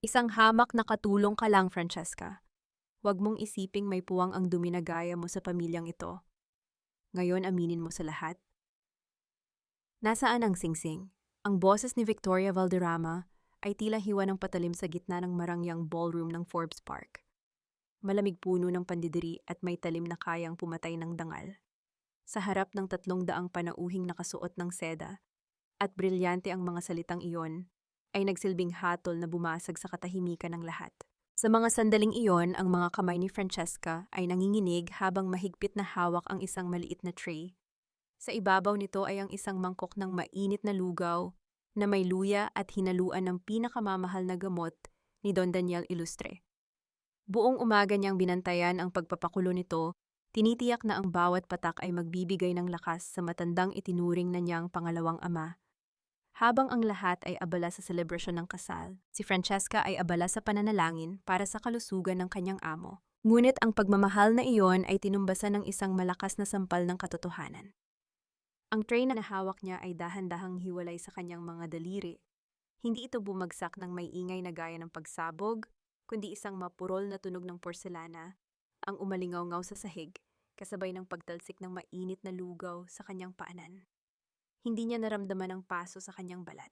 Isang hamak na katulong ka lang, Francesca. Huwag mong isiping may puwang ang dumi na gaya mo sa pamilyang ito. Ngayon aminin mo sa lahat. Nasaan ang singsing? Ang boses ni Victoria Valderrama ay tila hiwa ng patalim sa gitna ng marangyang ballroom ng Forbes Park. Malamig puno ng pandidiri at may talim na kayang pumatay ng dangal. Sa harap ng 300 panauhing nakasuot ng seda at brilyante ang mga salitang iyon, ay nagsilbing hatol na bumasag sa katahimikan ng lahat. Sa mga sandaling iyon, ang mga kamay ni Francesca ay nanginginig habang mahigpit na hawak ang isang maliit na tray. Sa ibabaw nito ay ang isang mangkok ng mainit na lugaw na may luya at hinaluan ng pinakamamahal na gamot ni Don Daniel Ilustre. Buong umaga niyang binantayan ang pagpapakulo nito, tinitiyak na ang bawat patak ay magbibigay ng lakas sa matandang itinuring na niyang pangalawang ama. Habang ang lahat ay abala sa selebrasyon ng kasal, si Francesca ay abala sa pananalangin para sa kalusugan ng kanyang amo. Ngunit ang pagmamahal na iyon ay tinumbasan ng isang malakas na sampal ng katotohanan. Ang tray na nahawak niya ay dahan-dahang hiwalay sa kanyang mga daliri. Hindi ito bumagsak ng may ingay na gaya ng pagsabog, kundi isang mapurol na tunog ng porselana, ang umalingaw-ngaw sa sahig, kasabay ng pagtalsik ng mainit na lugaw sa kanyang paanan. Hindi niya naramdaman ang paso sa kanyang balat.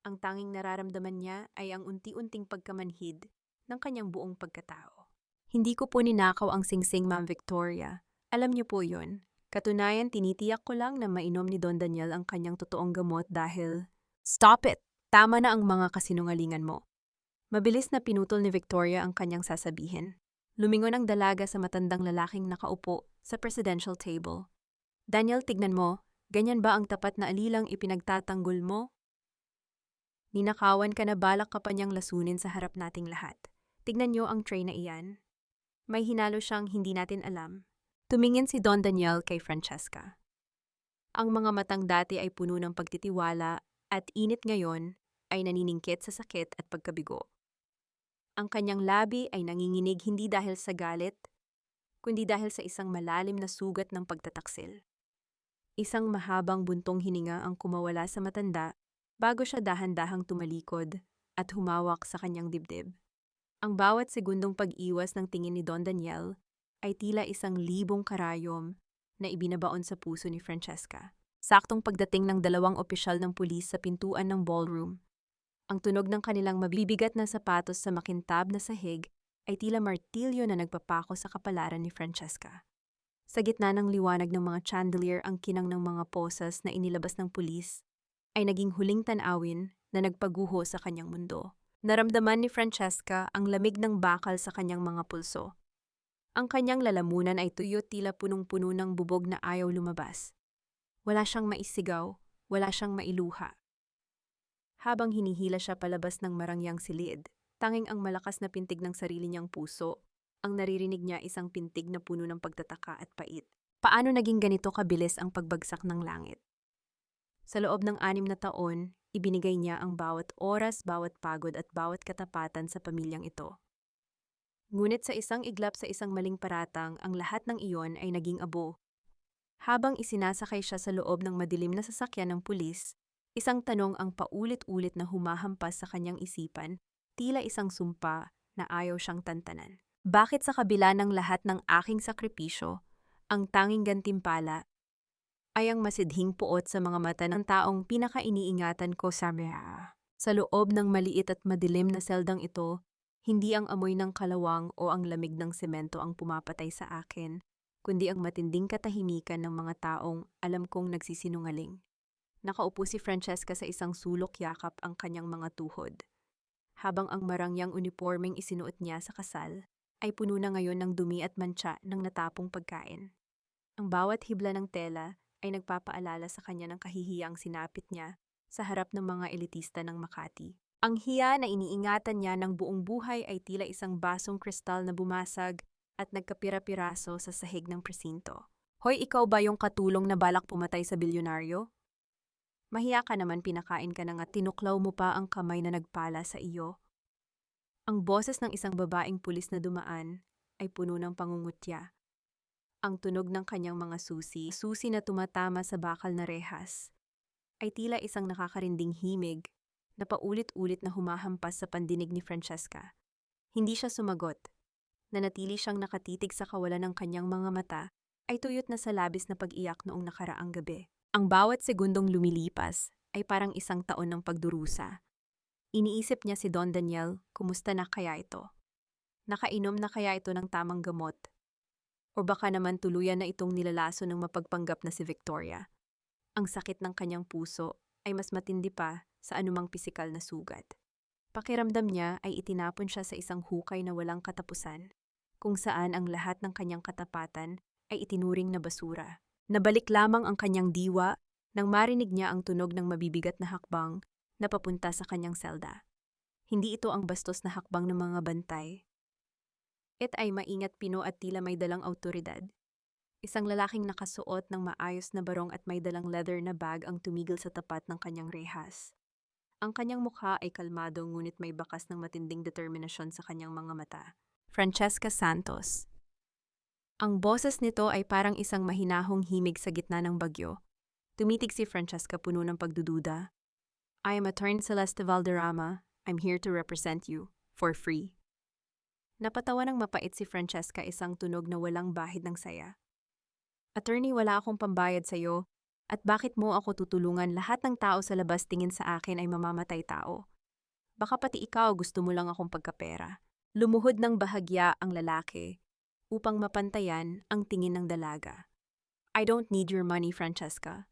Ang tanging nararamdaman niya ay ang unti-unting pagkamanhid ng kanyang buong pagkatao. Hindi ko po ninakaw ang singsing, Ma'am Victoria. Alam niyo po yun. Katunayan, tinitiyak ko lang na mainom ni Don Daniel ang kanyang totoong gamot dahil... Stop it! Tama na ang mga kasinungalingan mo. Mabilis na pinutol ni Victoria ang kanyang sasabihin. Lumingon ang dalaga sa matandang lalaking nakaupo sa presidential table. Daniel, tignan mo. Ganyan ba ang tapat na alilang ipinagtatanggol mo? Ninakawan ka na, balak ka pa niyang lasunin sa harap nating lahat. Tignan niyo ang tray na iyan. May hinalo siyang hindi natin alam. Tumingin si Don Daniel kay Francesca. Ang mga matang dati ay puno ng pagtitiwala at init ngayon ay naniningkit sa sakit at pagkabigo. Ang kanyang labi ay nanginginig hindi dahil sa galit, kundi dahil sa isang malalim na sugat ng pagtataksil. Isang mahabang buntong hininga ang kumawala sa matanda bago siya dahan-dahang tumalikod at humawak sa kanyang dibdib. Ang bawat segundong pag-iwas ng tingin ni Don Daniel ay tila 1,000 karayom na ibinabaon sa puso ni Francesca. Saktong pagdating ng 2 opisyal ng pulis sa pintuan ng ballroom, ang tunog ng kanilang mabibigat na sapatos sa makintab na sahig ay tila martilyo na nagpapako sa kapalaran ni Francesca. Sa gitna ng liwanag ng mga chandelier, ang kinang ng mga posas na inilabas ng pulis ay naging huling tanawin na nagpaguho sa kanyang mundo. Naramdaman ni Francesca ang lamig ng bakal sa kanyang mga pulso. Ang kanyang lalamunan ay tuyo, tila punong-puno ng bubog na ayaw lumabas. Wala siyang maisigaw, wala siyang mailuha. Habang hinihila siya palabas ng marangyang silid, tanging ang malakas na pintig ng sarili niyang puso. Ang naririnig niya, isang pintig na puno ng pagtataka at pait. Paano naging ganito kabilis ang pagbagsak ng langit? Sa loob ng 6 na taon, ibinigay niya ang bawat oras, bawat pagod at bawat katapatan sa pamilyang ito. Ngunit sa isang iglap, sa isang maling paratang, ang lahat ng iyon ay naging abo. Habang isinasakay siya sa loob ng madilim na sasakyan ng pulis, isang tanong ang paulit-ulit na humahampas sa kanyang isipan, tila isang sumpa na ayaw siyang tantanan. Bakit sa kabila ng lahat ng aking sakripisyo, ang tanging gantimpala ay ang masidhing puot sa mga mata ng taong pinaka-iniingatan ko, Samia? Sa loob ng maliit at madilim na seldang ito, hindi ang amoy ng kalawang o ang lamig ng semento ang pumapatay sa akin, kundi ang matinding katahimikan ng mga taong alam kong nagsisinungaling. Nakaupo si Francesca sa isang sulok, yakap ang kanyang mga tuhod. Habang ang marangyang uniformeng isinuot niya sa kasal ay puno na ngayon ng dumi at mantsa ng natapong pagkain. Ang bawat hibla ng tela ay nagpapaalala sa kanya ng kahihiyang sinapit niya sa harap ng mga elitista ng Makati. Ang hiya na iniingatan niya ng buong buhay ay tila isang basong kristal na bumasag at nagkapira-piraso sa sahig ng presinto. Hoy, ikaw ba yung katulong na balak pumatay sa bilyonaryo? Mahiya ka naman, pinakain ka na nga, tinuklaw mo pa ang kamay na nagpala sa iyo. Ang boses ng isang babaeng pulis na dumaan ay puno ng pangungutya. Ang tunog ng kanyang mga susi na tumatama sa bakal na rehas, ay tila isang nakakarinding himig na paulit-ulit na humahampas sa pandinig ni Francesca. Hindi siya sumagot. Nanatili siyang nakatitig sa kawalan ng kanyang mga mata, ay tuyot na sa labis na pag-iyak noong nakaraang gabi. Ang bawat segundong lumilipas ay parang isang taon ng pagdurusa. Iniisip niya si Don Daniel, kumusta na kaya ito? Nakainom na kaya ito ng tamang gamot? O baka naman tuluyan na itong nilalaso ng mapagpanggap na si Victoria? Ang sakit ng kanyang puso ay mas matindi pa sa anumang pisikal na sugat. Pakiramdam niya ay itinapon siya sa isang hukay na walang katapusan, kung saan ang lahat ng kanyang katapatan ay itinuring na basura. Nabalik lamang ang kanyang diwa nang marinig niya ang tunog ng mabibigat na hakbang na papunta sa kanyang selda. Hindi ito ang bastos na hakbang ng mga bantay. Ito ay maingat pino at tila may dalang awtoridad. Isang lalaking nakasuot ng maayos na barong at may dalang leather na bag ang tumigil sa tapat ng kanyang rehas. Ang kanyang mukha ay kalmado ngunit may bakas ng matinding determinasyon sa kanyang mga mata. Francesca Santos. Ang boses nito ay parang isang mahinahong himig sa gitna ng bagyo. Tumitig si Francesca puno ng pagdududa. I am Attorney Celeste Valderrama. I'm here to represent you. For free. Napatawa ng mapait si Francesca, isang tunog na walang bahid ng saya. Attorney, wala akong pambayad sa'yo. At bakit mo ako tutulungan? Lahat ng tao sa labas tingin sa akin ay mamamatay tao. Baka pati ikaw gusto mo lang akong pagkapera. Lumuhod ng bahagya ang lalaki upang mapantayan ang tingin ng dalaga. I don't need your money, Francesca.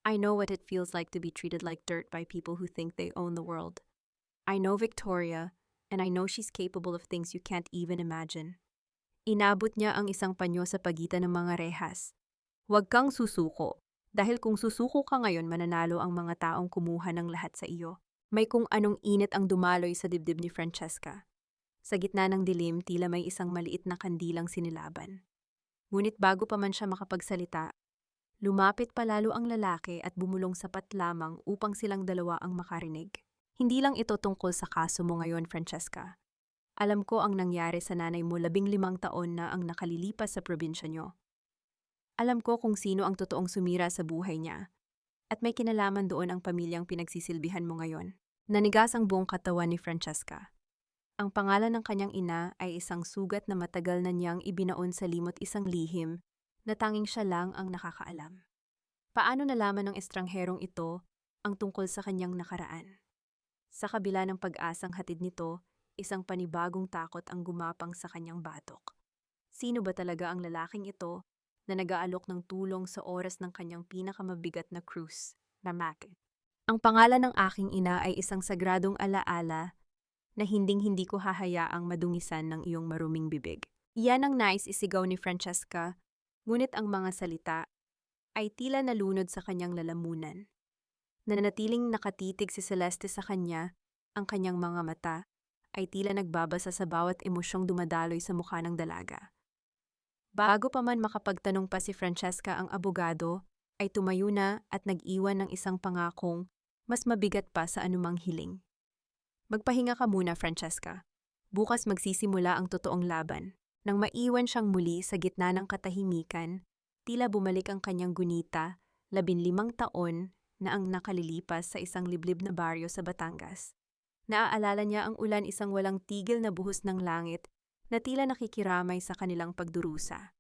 I know what it feels like to be treated like dirt by people who think they own the world. I know Victoria, and I know she's capable of things you can't even imagine. Inabot niya ang isang panyo sa pagitan ng mga rehas. Huwag kang susuko. Dahil kung susuko ka ngayon, mananalo ang mga taong kumuha ng lahat sa iyo. May kung anong init ang dumaloy sa dibdib ni Francesca. Sa gitna ng dilim, tila may isang maliit na kandilang sinilaban. Ngunit bago pa man siya makapagsalita, lumapit palalo ang lalaki at bumulong sapat lamang upang silang dalawa ang makarinig. Hindi lang ito tungkol sa kaso mo ngayon, Francesca. Alam ko ang nangyari sa nanay mo 15 taon na ang nakalilipas sa probinsya nyo. Alam ko kung sino ang totoong sumira sa buhay niya. At may kinalaman doon ang pamilyang pinagsisilbihan mo ngayon. Nanigas ang buong katawan ni Francesca. Ang pangalan ng kanyang ina ay isang sugat na matagal na niyang ibinaon sa limot, isang lihim na tanging siya lang ang nakakaalam. Paano nalaman ng estrangherong ito ang tungkol sa kanyang nakaraan? Sa kabila ng pag-asang hatid nito, isang panibagong takot ang gumapang sa kanyang batok. Sino ba talaga ang lalaking ito na nag-aalok ng tulong sa oras ng kanyang pinakamabigat na cruise, na Mackie? Ang pangalan ng aking ina ay isang sagradong alaala na hinding-hindi ko hahayaang madungisan ng iyong maruming bibig. Iyan ang nais isigaw ni Francesca, ngunit ang mga salita ay tila nalunod sa kanyang lalamunan. Nanatiling nakatitig si Celeste sa kanya, ang kanyang mga mata ay tila nagbabasa sa bawat emosyong dumadaloy sa mukha ng dalaga. Bago pa man makapagtanong pa si Francesca, ang abogado ay tumayo na at nag-iwan ng isang pangakong mas mabigat pa sa anumang hiling. Magpahinga ka muna, Francesca. Bukas magsisimula ang totoong laban. Nang maiwan siyang muli sa gitna ng katahimikan, tila bumalik ang kanyang gunita, 15 taon na ang nakalilipas sa isang liblib na baryo sa Batangas. Naaalala niya ang ulan, isang walang tigil na buhos ng langit na tila nakikiramay sa kanilang pagdurusa.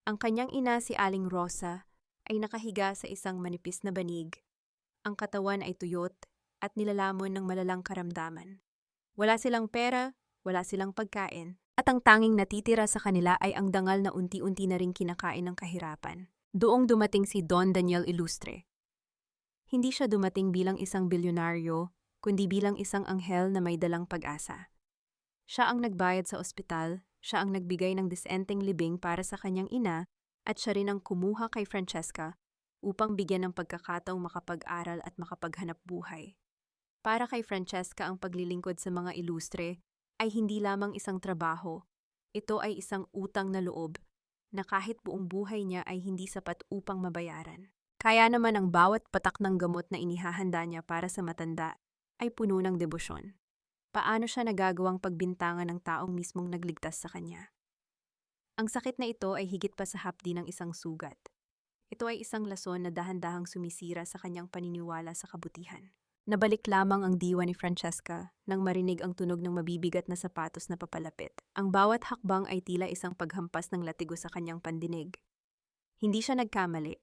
Ang kanyang ina, si Aling Rosa, ay nakahiga sa isang manipis na banig. Ang katawan ay tuyot at nilalamon ng malalang karamdaman. Wala silang pera, wala silang pagkain, at ang tanging natitira sa kanila ay ang dangal na unti-unti na ring kinakain ng kahirapan. Doong dumating si Don Daniel Ilustre. Hindi siya dumating bilang isang bilyonaryo, kundi bilang isang anghel na may dalang pag-asa. Siya ang nagbayad sa ospital, siya ang nagbigay ng disenteng libing para sa kanyang ina, at siya rin ang kumuha kay Francesca upang bigyan ng pagkakataong makapag-aral at makapaghanap buhay. Para kay Francesca, ang paglilingkod sa mga ilustre ay hindi lamang isang trabaho. Ito ay isang utang na loob na kahit buong buhay niya ay hindi sapat upang mabayaran. Kaya naman ang bawat patak ng gamot na inihahanda niya para sa matanda ay puno ng debosyon. Paano siya nagagawang pagbintangan ng taong mismong nagligtas sa kanya? Ang sakit na ito ay higit pa sa hapdi ng isang sugat. Ito ay isang lason na dahan-dahang sumisira sa kanyang paniniwala sa kabutihan. Nabalik lamang ang diwa ni Francesca nang marinig ang tunog ng mabibigat na sapatos na papalapit. Ang bawat hakbang ay tila isang paghampas ng latigo sa kanyang pandinig. Hindi siya nagkamali.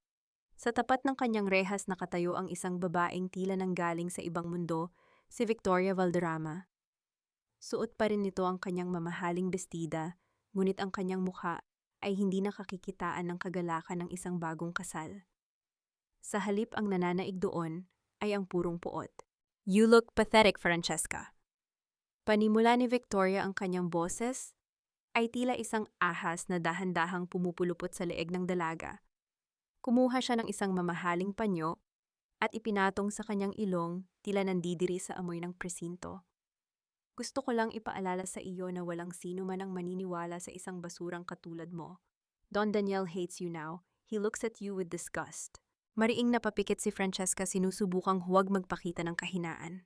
Sa tapat ng kanyang rehas nakatayo ang isang babaeng tila nanggaling sa ibang mundo, si Victoria Valderrama. Suot pa rin nito ang kanyang mamahaling bestida, ngunit ang kanyang mukha ay hindi nakakikitaan ng kagalakan ng isang bagong kasal. Sa halip ang nananaig doon ay ang purong puot. "You look pathetic, Francesca." Panimula ni Victoria ang kanyang boses ay tila isang ahas na dahan-dahang pumupulupot sa leeg ng dalaga. Kumuha siya ng isang mamahaling panyo at ipinatong sa kanyang ilong tila nandidiri sa amoy ng presinto. "Gusto ko lang ipaalala sa iyo na walang sino man ang maniniwala sa isang basurang katulad mo. Don Daniel hates you now. He looks at you with disgust." Mariing napapikit si Francesca, sinusubukang huwag magpakita ng kahinaan.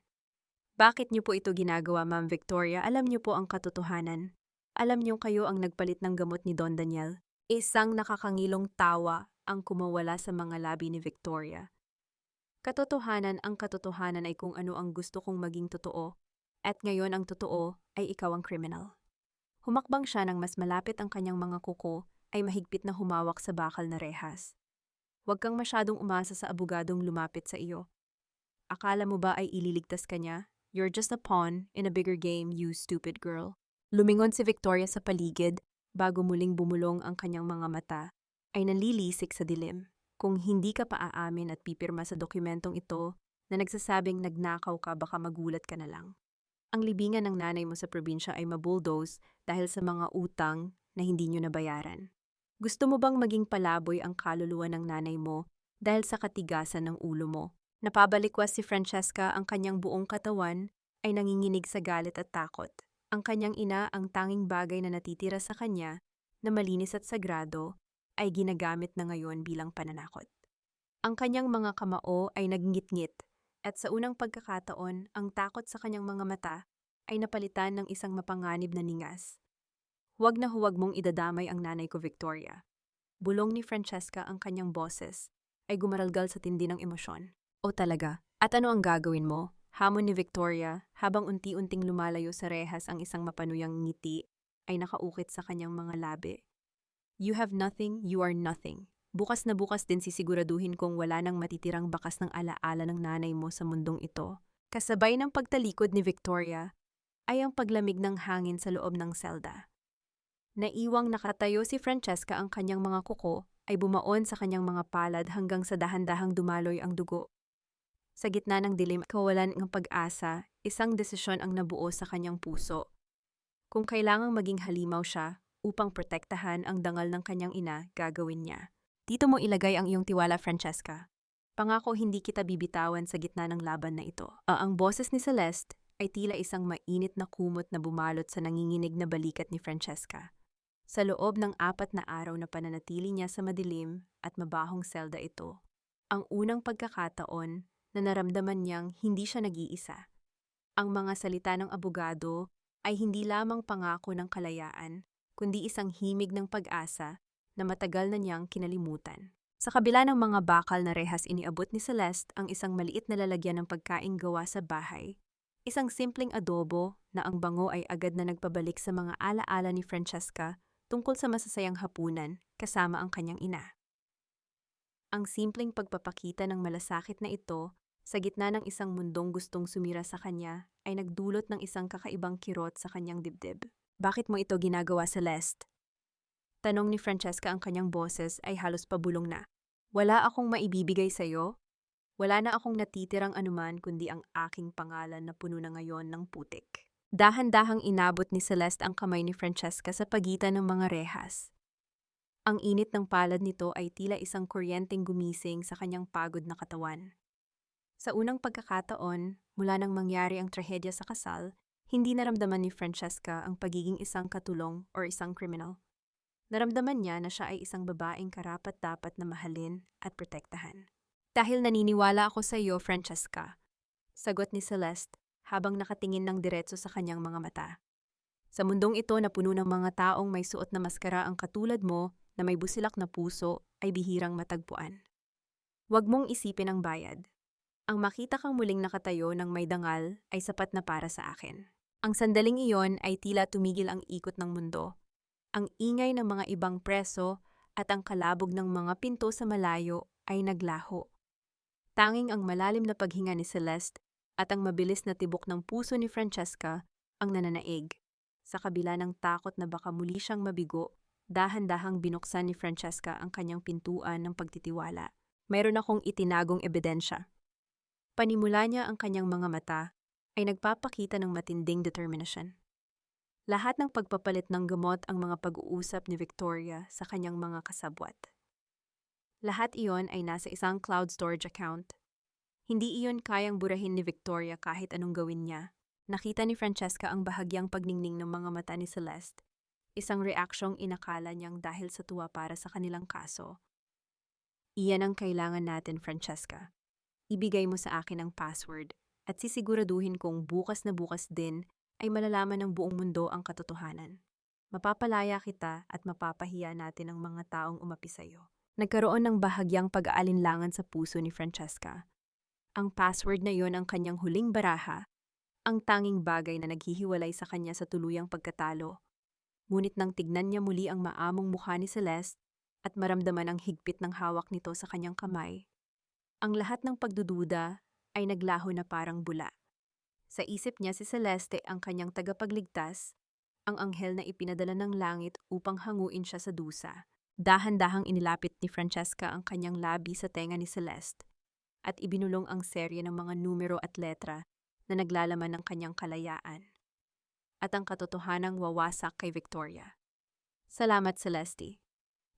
"Bakit niyo po ito ginagawa, Ma'am Victoria? Alam niyo po ang katotohanan. Alam niyo kayo ang nagpalit ng gamot ni Don Daniel." Isang nakakangilong tawa ang kumawala sa mga labi ni Victoria. Ang katotohanan ay kung ano ang gusto kong maging totoo, at ngayon ang totoo ay ikaw ang kriminal. Humakbang siya nang mas malapit ang kanyang mga kuko ay mahigpit na humawak sa bakal na rehas. "Huwag kang masyadong umasa sa abogadong lumapit sa iyo. Akala mo ba ay ililigtas ka niya? You're just a pawn in a bigger game, you stupid girl." Lumingon si Victoria sa paligid bago muling bumulong ang kanyang mga mata ay nanlilisik sa dilim. "Kung hindi ka pa aamin at pipirma sa dokumentong ito na nagsasabing nagnakaw ka, baka magulat ka na lang. Ang libingan ng nanay mo sa probinsya ay mabulldoze dahil sa mga utang na hindi nyo nabayaran. Gusto mo bang maging palaboy ang kaluluwa ng nanay mo dahil sa katigasan ng ulo mo?" Napabalikwas si Francesca, ang kanyang buong katawan ay nanginginig sa galit at takot. Ang kanyang ina, ang tanging bagay na natitira sa kanya na malinis at sagrado, ay ginagamit na ngayon bilang pananakot. Ang kanyang mga kamao ay nagngit-ngit at sa unang pagkakataon, ang takot sa kanyang mga mata ay napalitan ng isang mapanganib na ningas. "Huwag na huwag mong idadamay ang nanay ko, Victoria." Bulong ni Francesca, ang kanyang boses ay gumaralgal sa tindi ng emosyon. "O talaga? At ano ang gagawin mo?" Hamon ni Victoria habang unti-unting lumalayo sa rehas ang isang mapanuyang ngiti ay nakaukit sa kanyang mga labi. "You have nothing, you are nothing. Bukas na bukas din sisiguraduhin kong wala nang matitirang bakas ng alaala ng nanay mo sa mundong ito." Kasabay ng pagtalikod ni Victoria ay ang paglamig ng hangin sa loob ng selda. Naiwang nakatayo si Francesca, ang kanyang mga kuko ay bumaon sa kanyang mga palad hanggang sa dahan-dahang dumaloy ang dugo. Sa gitna ng dilim, kawalan ng pag-asa, isang desisyon ang nabuo sa kanyang puso. Kung kailangang maging halimaw siya upang protektahan ang dangal ng kanyang ina, gagawin niya. "Dito mo ilagay ang iyong tiwala, Francesca. Pangako hindi kita bibitawan sa gitna ng laban na ito." Ang boses ni Celeste ay tila isang mainit na kumot na bumalot sa nanginginig na balikat ni Francesca. Sa loob ng 4 na araw na pananatili niya sa madilim at mabahong selda ito, ang unang pagkakataon na naramdaman niyang hindi siya nag-iisa. Ang mga salita ng abogado ay hindi lamang pangako ng kalayaan, kundi isang himig ng pag-asa na matagal na niyang kinalimutan. Sa kabila ng mga bakal na rehas, iniabot ni Celeste ang isang maliit na lalagyan ng pagkaing gawa sa bahay. Isang simpleng adobo na ang bango ay agad na nagpabalik sa mga alaala ni Francesca tungkol sa masasayang hapunan kasama ang kanyang ina. Ang simpleng pagpapakita ng malasakit na ito sa gitna ng isang mundong gustong sumira sa kanya ay nagdulot ng isang kakaibang kirot sa kanyang dibdib. "Bakit mo ito ginagawa, Celeste?" Tanong ni Francesca, ang kanyang boses ay halos pabulong na. "Wala akong maibibigay sa'yo. Wala na akong natitirang anuman kundi ang aking pangalan na puno na ngayon ng putik." Dahan-dahang inabot ni Celeste ang kamay ni Francesca sa pagitan ng mga rehas. Ang init ng palad nito ay tila isang kuryenteng gumising sa kanyang pagod na katawan. Sa unang pagkakataon, mula nang mangyari ang trahedya sa kasal, hindi naramdaman ni Francesca ang pagiging isang katulong o isang kriminal. Naramdaman niya na siya ay isang babaeng karapat-dapat na mahalin at protektahan. "Dahil naniniwala ako sa iyo, Francesca," sagot ni Celeste habang nakatingin ng diretso sa kanyang mga mata. "Sa mundong ito na puno ng mga taong may suot na maskara, ang katulad mo na may busilak na puso ay bihirang matagpuan. Huwag mong isipin ang bayad. Ang makita kang muling nakatayo ng may dangal ay sapat na para sa akin. Ang sandaling iyon ay tila tumigil ang ikot ng mundo. Ang ingay ng mga ibang preso at ang kalabog ng mga pinto sa malayo ay naglaho. Tanging ang malalim na paghinga ni Celeste at ang mabilis na tibok ng puso ni Francesca ang nananaig. Sa kabila ng takot na baka muli siyang mabigo, dahan-dahang binuksan ni Francesca ang kanyang pintuan ng pagtitiwala. Mayroon akong itinagong ebidensya. Panimula niya ang kanyang mga mata ay nagpapakita ng matinding determinasyon. Lahat ng pagpapalit ng gamot ang mga pag-uusap ni Victoria sa kanyang mga kasabwat. Lahat iyon ay nasa isang cloud storage account. Hindi iyon kayang burahin ni Victoria kahit anong gawin niya. Nakita ni Francesca ang bahagyang pagningning ng mga mata ni Celeste, isang reaksyong inakala niyang dahil sa tuwa para sa kanilang kaso. Iyan ang kailangan natin, Francesca. Ibigay mo sa akin ang password at sisiguraduhin kong bukas na bukas din ay malalaman ng buong mundo ang katotohanan. Mapapalaya kita at mapapahiya natin ang mga taong umapi sa'yo. Nagkaroon ng bahagyang pag-aalinlangan sa puso ni Francesca. Ang password na iyon ang kanyang huling baraha, ang tanging bagay na naghihiwalay sa kanya sa tuluyang pagkatalo. Ngunit nang tignan niya muli ang maamong mukha ni Celeste at maramdaman ang higpit ng hawak nito sa kanyang kamay, ang lahat ng pagdududa ay naglaho na parang bula. Sa isip niya si Celeste ang kanyang tagapagligtas, ang anghel na ipinadala ng langit upang hanguin siya sa dusa. Dahan-dahang inilapit ni Francesca ang kanyang labi sa tenga ni Celeste at ibinulong ang serye ng mga numero at letra na naglalaman ng kanyang kalayaan at ang katotohanang wawasak kay Victoria. Salamat, Celeste.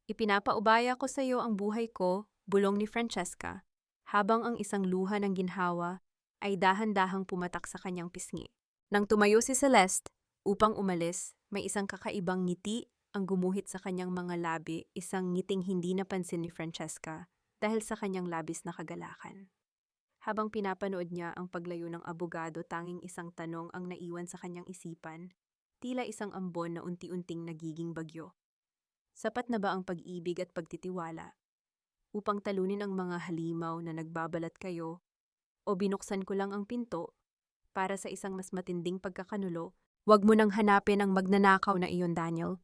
Ipinapaubaya ko sa iyo ang buhay ko, bulong ni Francesca, habang ang isang luha ng ginhawa ay dahan-dahang pumatak sa kanyang pisngi. Nang tumayo si Celeste upang umalis, may isang kakaibang ngiti ang gumuhit sa kanyang mga labi, isang ngiting hindi napansin ni Francesca dahil sa kanyang labis na kagalakan. Habang pinapanood niya ang paglayo ng abogado, tanging isang tanong ang naiwan sa kanyang isipan, tila isang ambon na unti-unting nagiging bagyo. Sapat na ba ang pag-ibig at pagtitiwala upang talunin ang mga halimaw na nagbabalat kayo, o binuksan ko lang ang pinto para sa isang mas matinding pagkakanulo? Huwag mo nang hanapin ang magnanakaw na iyon, Daniel.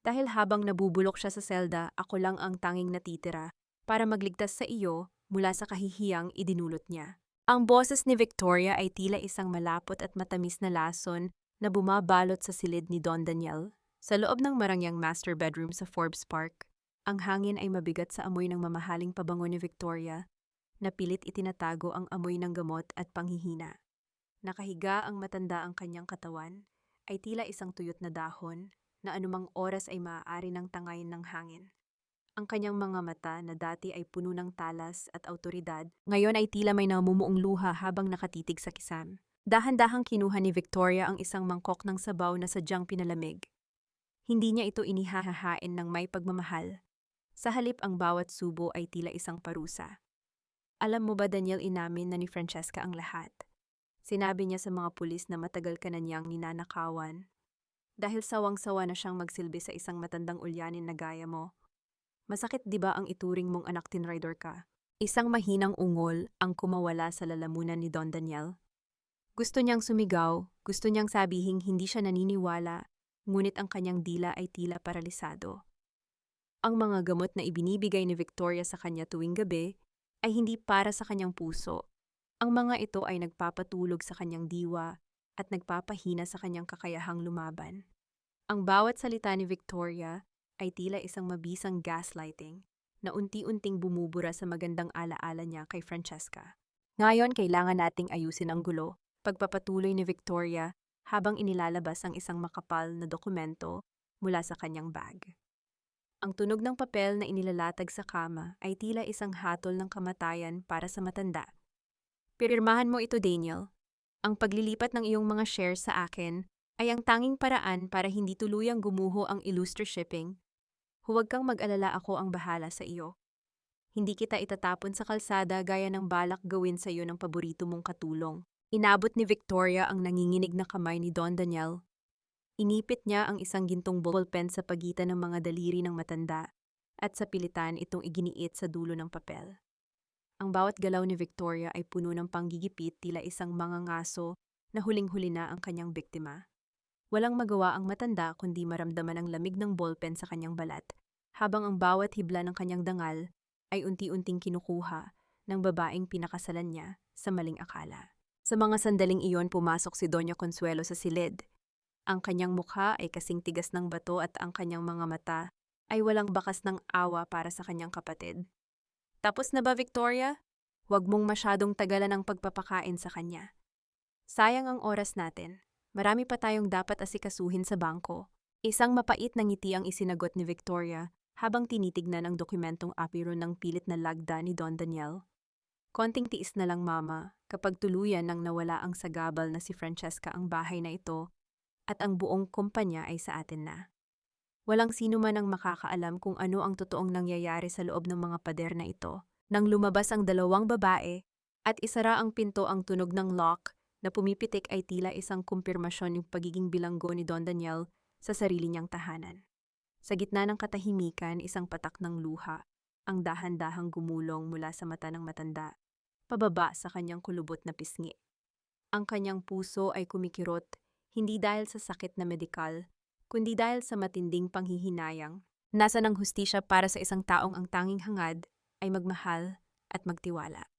Dahil habang nabubulok siya sa selda, ako lang ang tanging natitira para magligtas sa iyo mula sa kahihiyang idinulot niya. Ang boses ni Victoria ay tila isang malapot at matamis na lason na bumabalot sa silid ni Don Daniel. Sa loob ng marangyang master bedroom sa Forbes Park, ang hangin ay mabigat sa amoy ng mamahaling pabango ni Victoria, na pilit itinatago ang amoy ng gamot at panghihina. Nakahiga ang matanda ang kanyang katawan, ay tila isang tuyot na dahon na anumang oras ay maaari ng tangayin ng hangin. Ang kanyang mga mata na dati ay puno ng talas at autoridad, ngayon ay tila may namumuong luha habang nakatitig sa kisam. Dahan-dahang kinuha ni Victoria ang isang mangkok ng sabaw na sadyang pinalamig. Hindi niya ito inihahahain ng may pagmamahal. Sa halip ang bawat subo ay tila isang parusa. Alam mo ba, Daniel, inamin na ni Francesca ang lahat. Sinabi niya sa mga pulis na matagal ka na niyang ninanakawan. Dahil sawang-sawa na siyang magsilbi sa isang matandang ulyanin na gaya mo. Masakit di ba ang ituring mong anak tinrider ka? Isang mahinang ungol ang kumawala sa lalamunan ni Don Daniel. Gusto niyang sumigaw, gusto niyang sabihing hindi siya naniniwala, ngunit ang kanyang dila ay tila paralisado. Ang mga gamot na ibinibigay ni Victoria sa kanya tuwing gabi ay hindi para sa kanyang puso. Ang mga ito ay nagpapatulog sa kanyang diwa at nagpapahina sa kanyang kakayahang lumaban. Ang bawat salita ni Victoria ay tila isang mabisang gaslighting na unti-unting bumubura sa magandang alaala niya kay Francesca. Ngayon, kailangan nating ayusin ang gulo. Pagpapatuloy ni Victoria habang inilalabas ang isang makapal na dokumento mula sa kanyang bag. Ang tunog ng papel na inilalatag sa kama ay tila isang hatol ng kamatayan para sa matanda. Pirmahan mo ito, Daniel. Ang paglilipat ng iyong mga shares sa akin ay ang tanging paraan para hindi tuluyang gumuho ang Illustre Shipping. Huwag kang mag-alala, ako ang bahala sa iyo. Hindi kita itatapon sa kalsada gaya ng balak gawin sa iyo ng paborito mong katulong. Inabot ni Victoria ang nanginginig na kamay ni Don Daniel. Inipit niya ang isang gintong ballpen sa pagitan ng mga daliri ng matanda at sa pilitan itong iginiit sa dulo ng papel. Ang bawat galaw ni Victoria ay puno ng panggigipit tila isang mangangaso na huling-huli na ang kanyang biktima. Walang magawa ang matanda kundi maramdaman ang lamig ng ballpen sa kanyang balat, habang ang bawat hibla ng kanyang dangal ay unti-unting kinukuha ng babaeng pinakasalan niya sa maling akala. Sa mga sandaling iyon pumasok si Doña Consuelo sa silid. Ang kanyang mukha ay kasing tigas ng bato at ang kanyang mga mata ay walang bakas ng awa para sa kanyang kapatid. Tapos na ba, Victoria? Huwag mong masyadong tagalan ang pagpapakain sa kanya. Sayang ang oras natin. Marami pa tayong dapat asikasuhin sa bangko. Isang mapait na ngiti ang isinagot ni Victoria habang tinitignan ang dokumentong apiro ng pilit na lagda ni Don Daniel. Konting tiis na lang, Mama, kapag tuluyan nang nawala ang sagabal na si Francesca ang bahay na ito at ang buong kumpanya ay sa atin na. Walang sino man ang makakaalam kung ano ang totoong nangyayari sa loob ng mga pader na ito. Nang lumabas ang dalawang babae at isara ang pinto, ang tunog ng lock na pumipitik ay tila isang kumpirmasyon ng pagiging bilanggo ni Don Daniel sa sarili niyang tahanan. Sa gitna ng katahimikan, isang patak ng luha ang dahan-dahang gumulong mula sa mata ng matanda, pababa sa kanyang kulubot na pisngi. Ang kanyang puso ay kumikirot, hindi dahil sa sakit na medikal, kundi dahil sa matinding panghihinayang. Nasa ng hustisya para sa isang taong ang tanging hangad ay magmahal at magtiwala.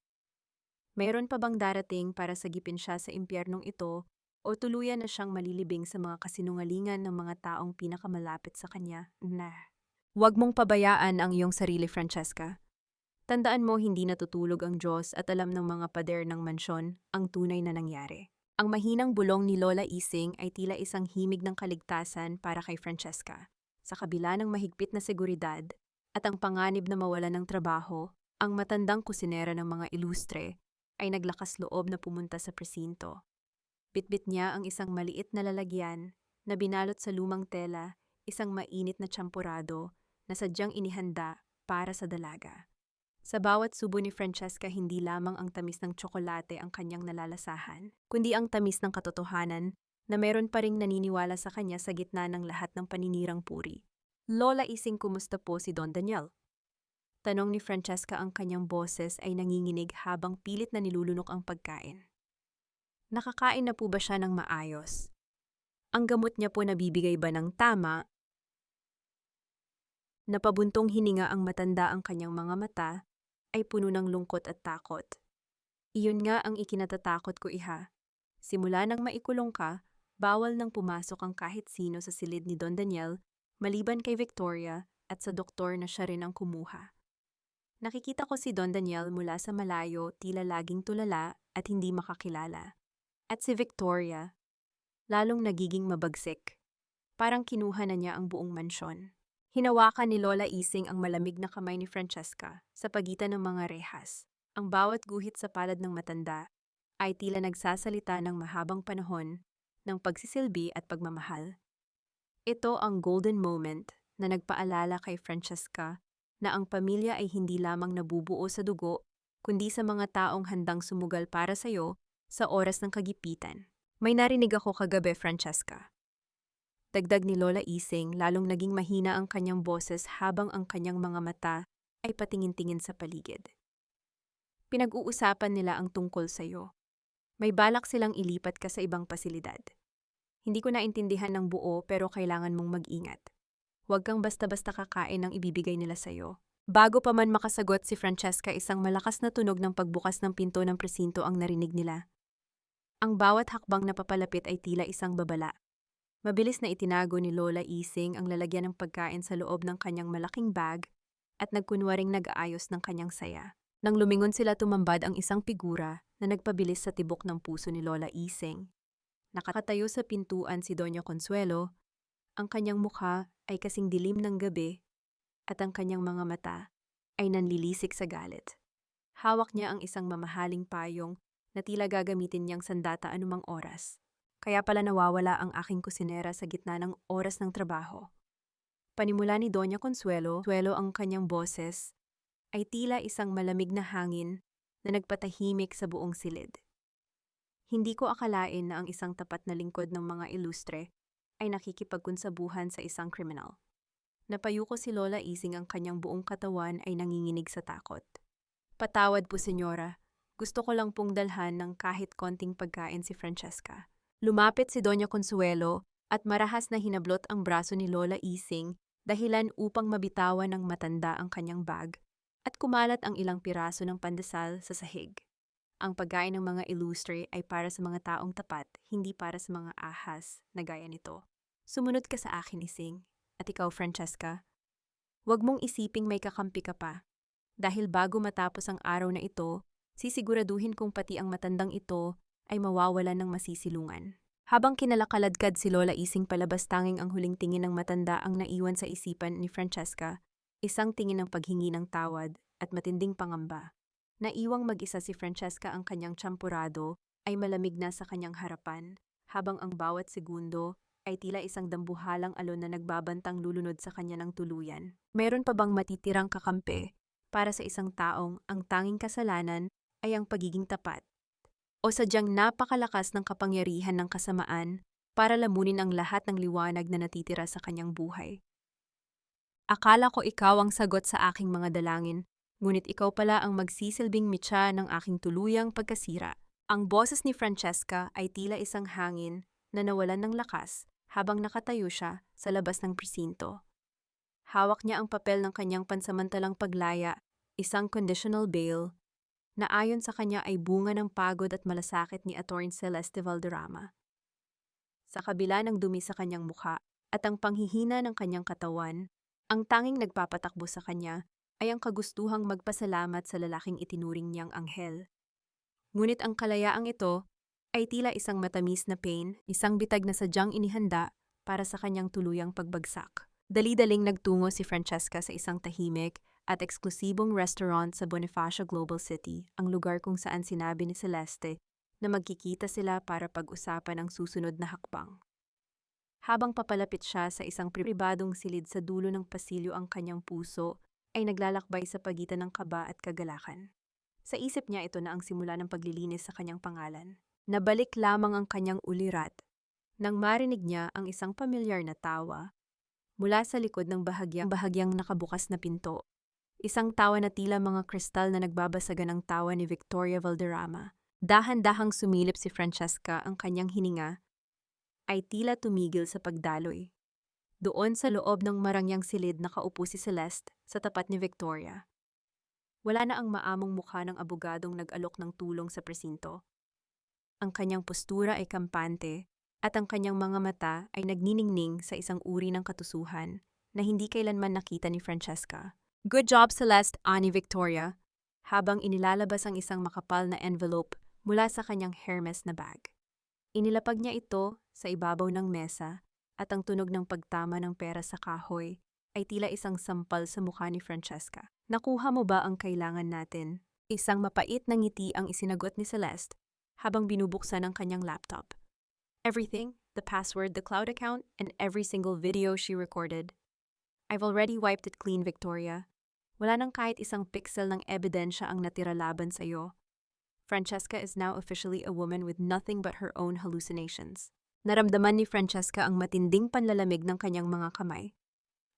Mayroon pa bang darating para sagipin siya sa impyernong ito o tuluyan na siyang malilibing sa mga kasinungalingan ng mga taong pinakamalapit sa kanya? Huwag mong pabayaan ang iyong sarili, Francesca. Tandaan mo, hindi natutulog ang Diyos at alam ng mga pader ng mansyon ang tunay na nangyari. Ang mahinang bulong ni Lola Ising ay tila isang himig ng kaligtasan para kay Francesca. Sa kabila ng mahigpit na seguridad at ang panganib na mawala ng trabaho, ang matandang kusinera ng mga ilustre ay naglakas loob na pumunta sa presinto. Bitbit niya ang isang maliit na lalagyan na binalot sa lumang tela, isang mainit na tsampurado na sadyang inihanda para sa dalaga. Sa bawat subo ni Francesca, hindi lamang ang tamis ng tsokolate ang kanyang nalalasahan, kundi ang tamis ng katotohanan na meron pa ring naniniwala sa kanya sa gitna ng lahat ng paninirang puri. Lola Ising, kumusta po si Don Daniel? Tanong ni Francesca, ang kanyang boses ay nanginginig habang pilit na nilulunok ang pagkain. Nakakain na po ba siya ng maayos? Ang gamot niya po nabibigay ba ng tama? Napabuntong hininga ang matanda, ang kanyang mga mata ay puno ng lungkot at takot. Iyon nga ang ikinatatakot ko, iha. Simula nang maikulong ka, bawal nang pumasok ang kahit sino sa silid ni Don Daniel, maliban kay Victoria at sa doktor na siya rin ang kumuha. Nakikita ko si Don Daniel mula sa malayo, tila laging tulala at hindi makakilala. At si Victoria, lalong nagiging mabagsik. Parang kinuha na niya ang buong mansyon. Hinawakan ni Lola Ising ang malamig na kamay ni Francesca sa pagitan ng mga rehas. Ang bawat guhit sa palad ng matanda ay tila nagsasalita ng mahabang panahon ng pagsisilbi at pagmamahal. Ito ang golden moment na nagpaalala kay Francesca na ang pamilya ay hindi lamang nabubuo sa dugo, kundi sa mga taong handang sumugal para sa'yo sa oras ng kagipitan. May narinig ako kagabi, Francesca. Dagdag ni Lola Ising, lalong naging mahina ang kanyang boses habang ang kanyang mga mata ay patingin-tingin sa paligid. Pinag-uusapan nila ang tungkol sa'yo. May balak silang ilipat ka sa ibang pasilidad. Hindi ko naintindihan ng buo, pero kailangan mong mag-ingat. Huwag kang basta-basta kakain ng ibibigay nila sa'yo. Bago pa man makasagot si Francesca, isang malakas na tunog ng pagbukas ng pinto ng presinto ang narinig nila. Ang bawat hakbang na papalapit ay tila isang babala. Mabilis na itinago ni Lola Ising ang lalagyan ng pagkain sa loob ng kanyang malaking bag at nagkunwaring nag-aayos ng kanyang saya. Nang lumingon sila, tumambad ang isang figura na nagpabilis sa tibok ng puso ni Lola Ising. Nakatayo sa pintuan si Doña Consuelo. Ang kanyang mukha ay kasing dilim ng gabi at ang kanyang mga mata ay nanlilisik sa galit. Hawak niya ang isang mamahaling payong na tila gagamitin niyang sandata anumang oras. Kaya pala nawawala ang aking kusinera sa gitna ng oras ng trabaho. Panimula ni Doña Consuelo, ang kanyang boses ay tila isang malamig na hangin na nagpatahimik sa buong silid. Hindi ko akalain na ang isang tapat na lingkod ng mga ilustre ay nakikipagkunsabuhan sa isang kriminal. Napayuko si Lola Ising, ang kanyang buong katawan ay nanginginig sa takot. Patawad po, senyora. Gusto ko lang pong dalhan ng kahit konting pagkain si Francesca. Lumapit si Doña Consuelo at marahas na hinablot ang braso ni Lola Ising dahilan upang mabitawan ng matanda ang kanyang bag at kumalat ang ilang piraso ng pandesal sa sahig. Ang pagkain ng mga illustre ay para sa mga taong tapat, hindi para sa mga ahas na gaya nito. Sumunod ka sa akin, Ising. At ikaw, Francesca, huwag mong isiping may kakampi ka pa. Dahil bago matapos ang araw na ito, sisiguraduhin kong pati ang matandang ito ay mawawalan ng masisilungan. Habang kinalakaladkad si Lola Ising palabas, tanging ang huling tingin ng matanda ang naiwan sa isipan ni Francesca, isang tingin ng paghingi ng tawad at matinding pangamba. Naiwang mag-isa si Francesca, ang kanyang tsampurado ay malamig na sa kanyang harapan, habang ang bawat segundo ay tila isang dambuhalang alon na nagbabantang lulunod sa kanya ng tuluyan. Meron pa bang matitirang kakampi para sa isang taong ang tanging kasalanan ay ang pagiging tapat? O sadyang napakalakas ng kapangyarihan ng kasamaan para lamunin ang lahat ng liwanag na natitira sa kanyang buhay? Akala ko ikaw ang sagot sa aking mga dalangin, ngunit ikaw pala ang magsisilbing mitya ng aking tuluyang pagkasira. Ang boses ni Francesca ay tila isang hangin na nawalan ng lakas habang nakatayo siya sa labas ng presinto. Hawak niya ang papel ng kanyang pansamantalang paglaya, isang conditional bail, na ayon sa kanya ay bunga ng pagod at malasakit ni Atty. Celeste Valderrama. Sa kabila ng dumi sa kanyang mukha at ang panghihina ng kanyang katawan, ang tanging nagpapatakbo sa kanya ay ang kagustuhang magpasalamat sa lalaking itinuring niyang anghel. Ngunit ang kalayaang ito ay tila isang matamis na pain, isang bitag na sadyang inihanda para sa kanyang tuluyang pagbagsak. Dali-daling nagtungo si Francesca sa isang tahimik at eksklusibong restaurant sa Bonifacio Global City, ang lugar kung saan sinabi ni Celeste na magkikita sila para pag-usapan ang susunod na hakbang. Habang papalapit siya sa isang pribadong silid sa dulo ng pasilyo, ang kanyang puso ay naglalakbay sa pagitan ng kaba at kagalakan. Sa isip niya, ito na ang simula ng paglilinis sa kanyang pangalan. Nabalik lamang ang kanyang ulirat nang marinig niya ang isang pamilyar na tawa mula sa likod ng bahagyang nakabukas na pinto. Isang tawa na tila mga kristal na nagbabasagan ang tawa ni Victoria Valderrama. Dahan-dahang sumilip si Francesca, ang kanyang hininga ay tila tumigil sa pagdaloy. Doon sa loob ng marangyang silid nakaupo si Celeste sa tapat ni Victoria. Wala na ang maamong mukha ng abogadong nag-alok ng tulong sa presinto. Ang kanyang postura ay kampante at ang kanyang mga mata ay nagniningning sa isang uri ng katusuhan na hindi kailanman nakita ni Francesca. "Good job, Celeste," ani Victoria, habang inilalabas ang isang makapal na envelope mula sa kanyang Hermes na bag. Inilapag niya ito sa ibabaw ng mesa at ang tunog ng pagtama ng pera sa kahoy ay tila isang sampal sa mukha ni Francesca. "Nakuha mo ba ang kailangan natin?" Isang mapait na ngiti ang isinagot ni Celeste habang binubuksan ang kanyang laptop. "Everything, the password, the cloud account, and every single video she recorded. I've already wiped it clean, Victoria. Wala nang kahit isang pixel ng ebidensya ang natira laban sa'yo. Francesca is now officially a woman with nothing but her own hallucinations." Naramdaman ni Francesca ang matinding panlalamig ng kanyang mga kamay.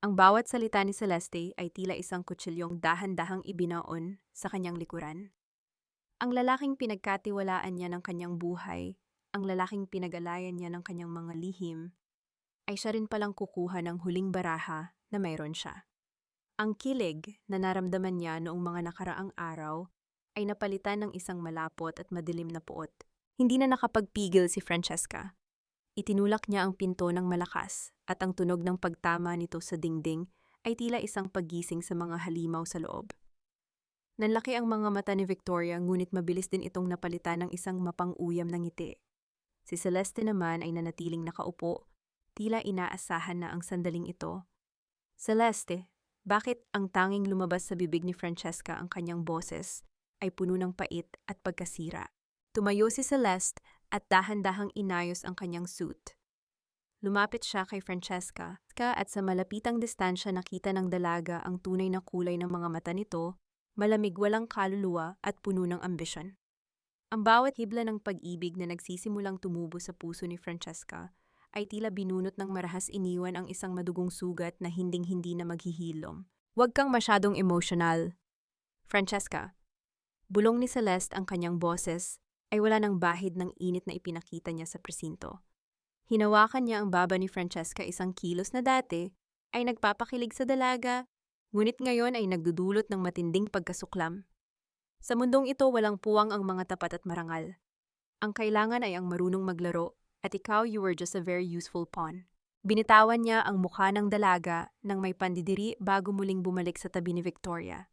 Ang bawat salita ni Celeste ay tila isang kutsilyong dahan-dahang ibinaon sa kanyang likuran. Ang lalaking pinagkatiwalaan niya ng kanyang buhay, ang lalaking pinag-alayan niya ng kanyang mga lihim, ay siya rin palang kukuha ng huling baraha na mayroon siya. Ang kilig na naramdaman niya noong mga nakaraang araw ay napalitan ng isang malapot at madilim na puot. Hindi na nakapagpigil si Francesca. Itinulak niya ang pinto ng malakas at ang tunog ng pagtama nito sa dingding ay tila isang paggising sa mga halimaw sa loob. Nanlaki ang mga mata ni Victoria, ngunit mabilis din itong napalitan ng isang mapang-uyam na ngiti. Si Celeste naman ay nanatiling nakaupo, tila inaasahan na ang sandaling ito. "Celeste, bakit?" Ang tanging lumabas sa bibig ni Francesca, ang kanyang boses ay puno ng pait at pagkasira. Tumayo si Celeste at dahan-dahang inayos ang kanyang suit. Lumapit siya kay Francesca at sa malapitang distansya nakita ng dalaga ang tunay na kulay ng mga mata nito, malamig, walang kaluluwa at puno ng ambisyon. Ang bawat hibla ng pag-ibig na nagsisimulang tumubo sa puso ni Francesca ay tila binunot ng marahas, iniwan ang isang madugong sugat na hinding-hindi na maghihilom. "Huwag kang masyadong emotional, Francesca. Bulong ni Celeste ang kanyang boses ay wala ng bahid ng init na ipinakita niya sa presinto. Hinawakan niya ang baba ni Francesca, isang kilos na dati ay nagpapakilig sa dalaga, ngunit ngayon ay nagdudulot ng matinding pagkasuklam. Sa mundong ito walang puwang ang mga tapat at marangal. Ang kailangan ay ang marunong maglaro at ikaw, you were just a very useful pawn. Binitawan niya ang mukha ng dalaga nang may pandidiri bago muling bumalik sa tabi ni Victoria.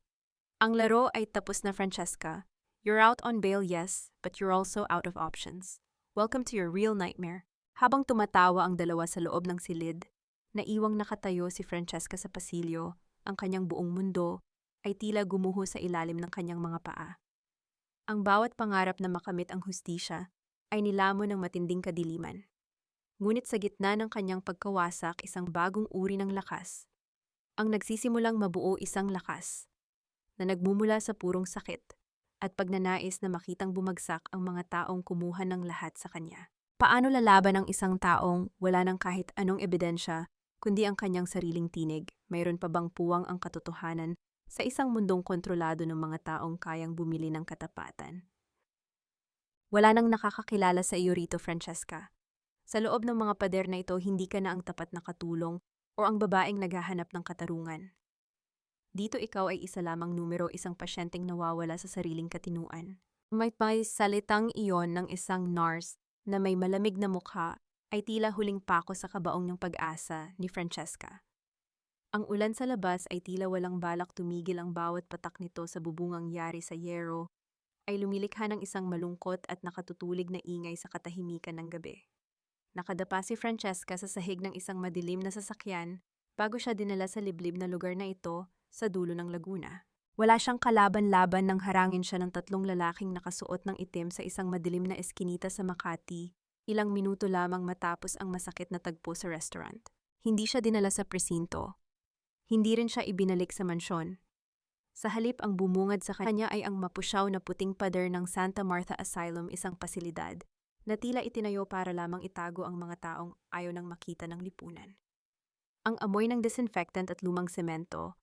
Ang laro ay tapos na, Francesca. You're out on bail, yes, but you're also out of options. Welcome to your real nightmare. Habang tumatawa ang dalawa sa loob ng silid, naiwang nakatayo si Francesca sa pasilyo, ang kanyang buong mundo ay tila gumuho sa ilalim ng kanyang mga paa. Ang bawat pangarap na makamit ang hustisya ay nilamon ng matinding kadiliman. Ngunit sa gitna ng kanyang pagkawasak, isang bagong uri ng lakas, ang nagsisimulang mabuo, isang lakas na nagmumula sa purong sakit at pagnanais na makitang bumagsak ang mga taong kumuha ng lahat sa kanya. Paano lalaban ang isang taong wala ng kahit anong ebidensya kundi ang kanyang sariling tinig? Mayroon pa bang puwang ang katotohanan sa isang mundong kontrolado ng mga taong kayang bumili ng katapatan? Wala nang nakakakilala sa iyo rito, Francesca. Sa loob ng mga pader na ito, hindi ka na ang tapat na katulong o ang babaeng naghahanap ng katarungan. Dito ikaw ay isa lamang numero, isang pasyenteng nawawala sa sariling katinuan. May salitang iyon ng isang nurse na may malamig na mukha ay tila huling pako sa kabaong ng pag-asa ni Francesca. Ang ulan sa labas ay tila walang balak tumigil, ang bawat patak nito sa bubungang yari sa yero ay lumilikha ng isang malungkot at nakatutulig na ingay sa katahimikan ng gabi. Nakadapa si Francesca sa sahig ng isang madilim na sasakyan bago siya dinala sa liblib na lugar na ito sa dulo ng Laguna. Wala siyang kalaban-laban nang harangin siya ng tatlong lalaking nakasuot ng itim sa isang madilim na eskinita sa Makati, ilang minuto lamang matapos ang masakit na tagpo sa restaurant. Hindi siya dinala sa presinto. Hindi rin siya ibinalik sa mansyon. Sa halip, ang bumungad sa kanya ay ang mapusyaw na puting pader ng Santa Martha Asylum, isang pasilidad na tila itinayo para lamang itago ang mga taong ayaw nang makita ng lipunan. Ang amoy ng disinfectant at lumang semento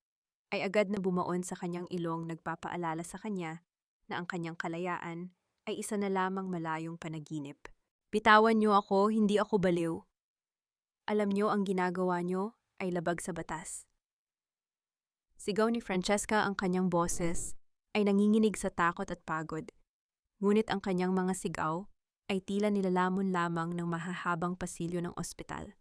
ay agad na bumaon sa kanyang ilong, nagpapaalala sa kanya na ang kanyang kalayaan ay isa na lamang malayong panaginip. Bitawan niyo ako, hindi ako baliw. Alam niyo ang ginagawa niyo ay labag sa batas. Sigaw ni Francesca, ang kanyang boses ay nanginginig sa takot at pagod. Ngunit ang kanyang mga sigaw ay tila nilalamon lamang ng mahahabang pasilyo ng ospital.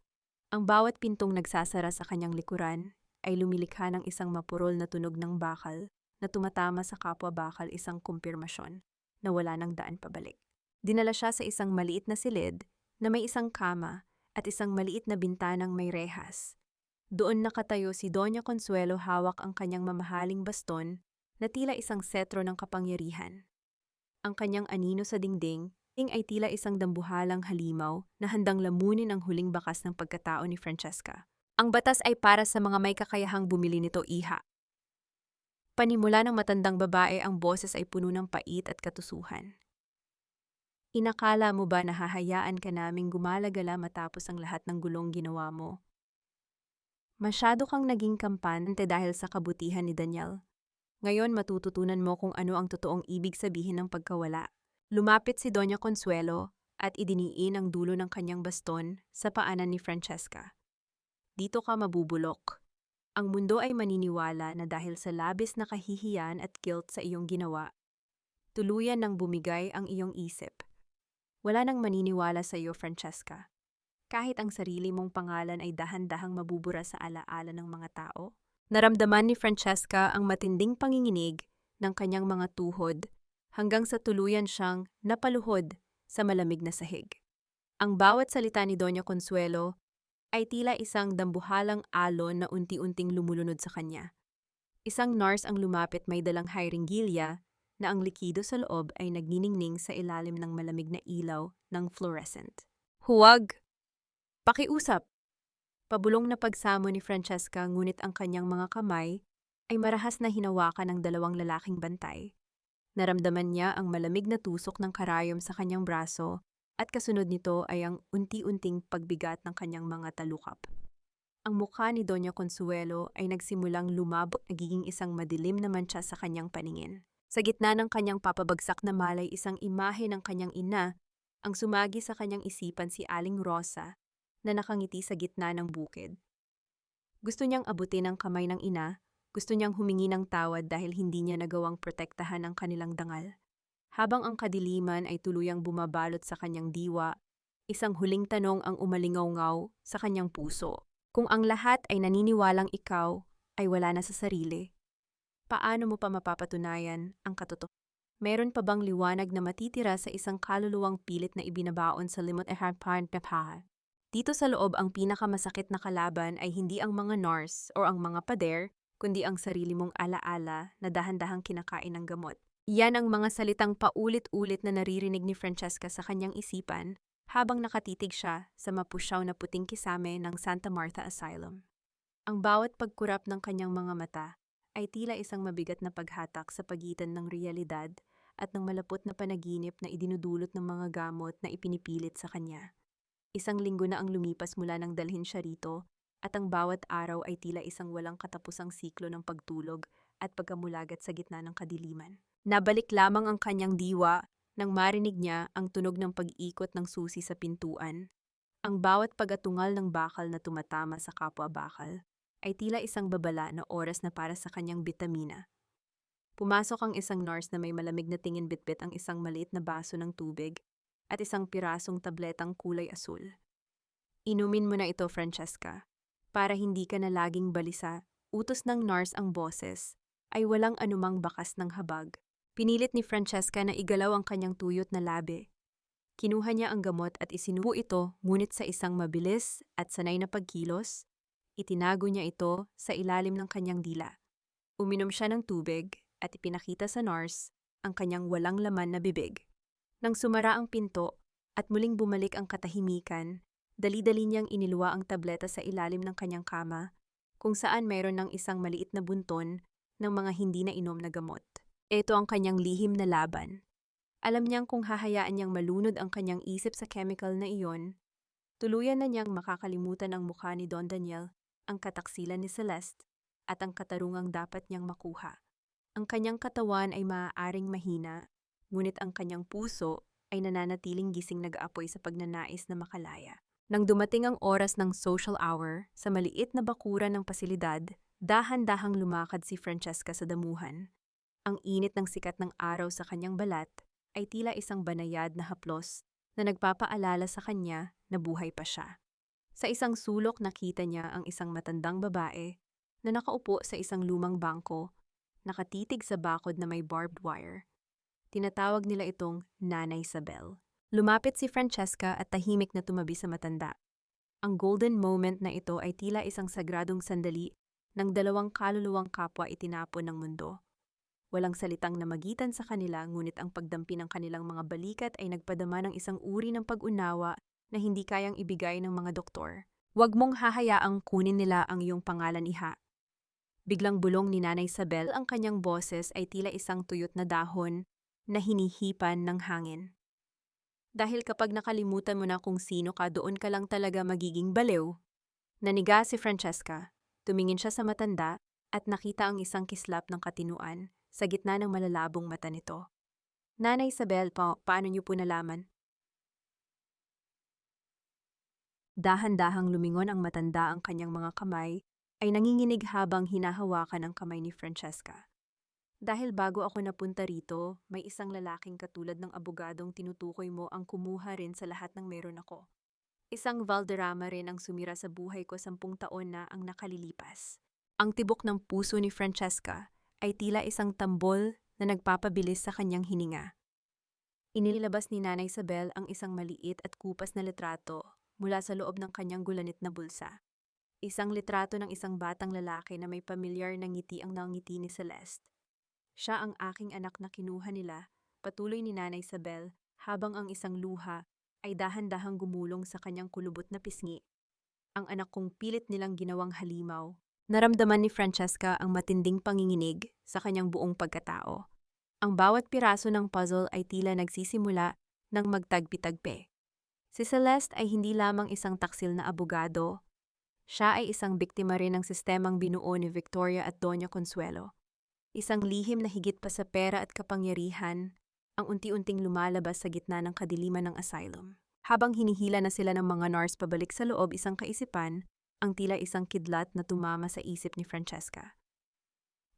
Ang bawat pintong nagsasara sa kanyang likuran ay lumilikha ng isang mapurol na tunog ng bakal na tumatama sa kapwa bakal, isang kumpirmasyon na wala nang daan pabalik. Dinala siya sa isang maliit na silid na may isang kama at isang maliit na bintanang may rehas. Doon nakatayo si Doña Consuelo, hawak ang kanyang mamahaling baston na tila isang setro ng kapangyarihan. Ang kanyang anino sa dingding ay tila isang dambuhalang halimaw na handang lamunin ang huling bakas ng pagkatao ni Francesca. Ang batas ay para sa mga may kakayahang bumili nito, iha. Panimula ng matandang babae, ang boses ay puno ng pait at katusuhan. Inakala mo ba na hahayaan ka naming gumalagala matapos ang lahat ng gulong ginawa mo? Masyado kang naging kampante dahil sa kabutihan ni Daniel. Ngayon matututunan mo kung ano ang totoong ibig sabihin ng pagkawala. Lumapit si Doña Consuelo at idiniin ang dulo ng kanyang baston sa paanan ni Francesca. Dito ka mabubulok. Ang mundo ay maniniwala na dahil sa labis na kahihiyan at guilt sa iyong ginawa, tuluyan nang bumigay ang iyong isip. Wala nang maniniwala sa iyo, Francesca. Kahit ang sarili mong pangalan ay dahan-dahang mabubura sa alaala ng mga tao. Naramdaman ni Francesca ang matinding panginginig ng kanyang mga tuhod hanggang sa tuluyan siyang napaluhod sa malamig na sahig. Ang bawat salita ni Doña Consuelo ay tila isang dambuhalang alon na unti-unting lumulunod sa kanya. Isang nurse ang lumapit, may dalang hiringgilya na ang likido sa loob ay nagniningning sa ilalim ng malamig na ilaw ng fluorescent. Huwag! Pakiusap! Pabulong na pagsamo ni Francesca, ngunit ang kanyang mga kamay ay marahas na hinawakan ng dalawang lalaking bantay. Naramdaman niya ang malamig na tusok ng karayom sa kanyang braso at kasunod nito ay ang unti-unting pagbigat ng kanyang mga talukap. Ang mukha ni Doña Consuelo ay nagsimulang lumabot, nagiging isang madilim na mantsa sa kanyang paningin. Sa gitna ng kanyang papabagsak na malay, isang imahe ng kanyang ina ang sumagi sa kanyang isipan, si Aling Rosa na nakangiti sa gitna ng bukid. Gusto niyang abutin ang kamay ng ina, gusto niyang humingi ng tawad dahil hindi niya nagawang protektahan ang kanilang dangal. Habang ang kadiliman ay tuluyang bumabalot sa kanyang diwa, isang huling tanong ang umalingaw-ngaw sa kanyang puso. Kung ang lahat ay naniniwalang ikaw ay wala na sa sarili, paano mo pa mapapatunayan ang katotohanan? Meron pa bang liwanag na matitira sa isang kaluluwang pilit na ibinabaon sa limot e harpan pepaha? Dito sa loob, ang pinakamasakit na kalaban ay hindi ang mga nurse o ang mga pader, kundi ang sarili mong alaala na dahan-dahang kinakain ng gamot. Yan ang mga salitang paulit-ulit na naririnig ni Francesca sa kanyang isipan habang nakatitig siya sa mapusyaw na puting kisame ng Santa Martha Asylum. Ang bawat pagkurap ng kanyang mga mata ay tila isang mabigat na paghatak sa pagitan ng realidad at ng malapot na panaginip na idinudulot ng mga gamot na ipinipilit sa kanya. Isang linggo na ang lumipas mula nang dalhin siya rito, at ang bawat araw ay tila isang walang katapusang siklo ng pagtulog at pagkamulagat sa gitna ng kadiliman. Nabalik lamang ang kanyang diwa nang marinig niya ang tunog ng pag-ikot ng susi sa pintuan. Ang bawat pag-atungal ng bakal na tumatama sa kapwa-bakal ay tila isang babala na oras na para sa kanyang bitamina. Pumasok ang isang nurse na may malamig na tingin, bitbit ang isang maliit na baso ng tubig at isang pirasong tabletang kulay asul. Inumin mo na ito, Francesca, para hindi ka na laging balisa. Utos ng nurse. Ang boses ay walang anumang bakas ng habag. Pinilit ni Francesca na igalaw ang kanyang tuyot na labi. Kinuha niya ang gamot at isinubo ito, ngunit sa isang mabilis at sanay na pagkilos, itinago niya ito sa ilalim ng kanyang dila. Uminom siya ng tubig at ipinakita sa nurse ang kanyang walang laman na bibig. Nang sumara ang pinto at muling bumalik ang katahimikan, dali-dali niyang iniluwa ang tableta sa ilalim ng kanyang kama, kung saan mayroon ng isang maliit na bunton ng mga hindi na inom na gamot. Ito ang kanyang lihim na laban. Alam niyang kung hahayaan niyang malunod ang kanyang isip sa chemical na iyon, tuluyan na niyang makakalimutan ang mukha ni Don Daniel, ang kataksilan ni Celeste, at ang katarungang dapat niyang makuha. Ang kanyang katawan ay maaaring mahina, ngunit ang kanyang puso ay nananatiling gising, nag-aapoy sa pagnanais na makalaya. Nang dumating ang oras ng social hour, sa maliit na bakuran ng pasilidad, dahan-dahang lumakad si Francesca sa damuhan. Ang init ng sikat ng araw sa kanyang balat ay tila isang banayad na haplos na nagpapaalala sa kanya na buhay pa siya. Sa isang sulok, nakita niya ang isang matandang babae na nakaupo sa isang lumang bangko, nakatitig sa bakod na may barbed wire. Tinatawag nila itong Nanay Isabel. Lumapit si Francesca at tahimik na tumabi sa matanda. Ang golden moment na ito ay tila isang sagradong sandali ng dalawang kaluluwang kapwa itinapon ng mundo. Walang salitang namagitan sa kanila, ngunit ang pagdampi ng kanilang mga balikat ay nagpadama ng isang uri ng pag-unawa na hindi kayang ibigay ng mga doktor. Huwag mong hahayaang kunin nila ang iyong pangalan, iha. Biglang bulong ni Nanay Isabel. Ang kanyang boses ay tila isang tuyot na dahon na hinihipan ng hangin. Dahil kapag nakalimutan mo na kung sino ka, doon ka lang talaga magiging baliw. Naniga si Francesca. Tumingin siya sa matanda at nakita ang isang kislap ng katinuan sa gitna ng malalabong mata nito. Nanay Isabel, paano niyo po nalaman? Dahan-dahang lumingon ang matanda, ang kanyang mga kamay ay nanginginig habang hinahawakan ang kamay ni Francesca. Dahil bago ako napunta rito, may isang lalaking katulad ng abogadong tinutukoy mo ang kumuha rin sa lahat ng meron ako. Isang Valderrama rin ang sumira sa buhay ko 10 taon na ang nakalilipas. Ang tibok ng puso ni Francesca ay tila isang tambol na nagpapabilis sa kanyang hininga. Inilabas ni Nanay Isabel ang isang maliit at kupas na litrato mula sa loob ng kanyang gulanit na bulsa. Isang litrato ng isang batang lalaki na may pamilyar na ngiti, ang nangiti ni Celeste. Siya ang aking anak na kinuha nila, patuloy ni Nanay Isabel, habang ang isang luha ay dahan-dahang gumulong sa kanyang kulubot na pisngi. Ang anak kong pilit nilang ginawang halimaw. Naramdaman ni Francesca ang matinding panginginig sa kanyang buong pagkatao. Ang bawat piraso ng puzzle ay tila nagsisimula ng magtagpi-tagpi. Si Celeste ay hindi lamang isang taksil na abogado, siya ay isang biktima rin ng sistemang binuo ni Victoria at Doña Consuelo. Isang lihim na higit pa sa pera at kapangyarihan ang unti-unting lumalabas sa gitna ng kadiliman ng asylum. Habang hinihila na sila ng mga NARS pabalik sa loob, isang kaisipan ang tila isang kidlat na tumama sa isip ni Francesca.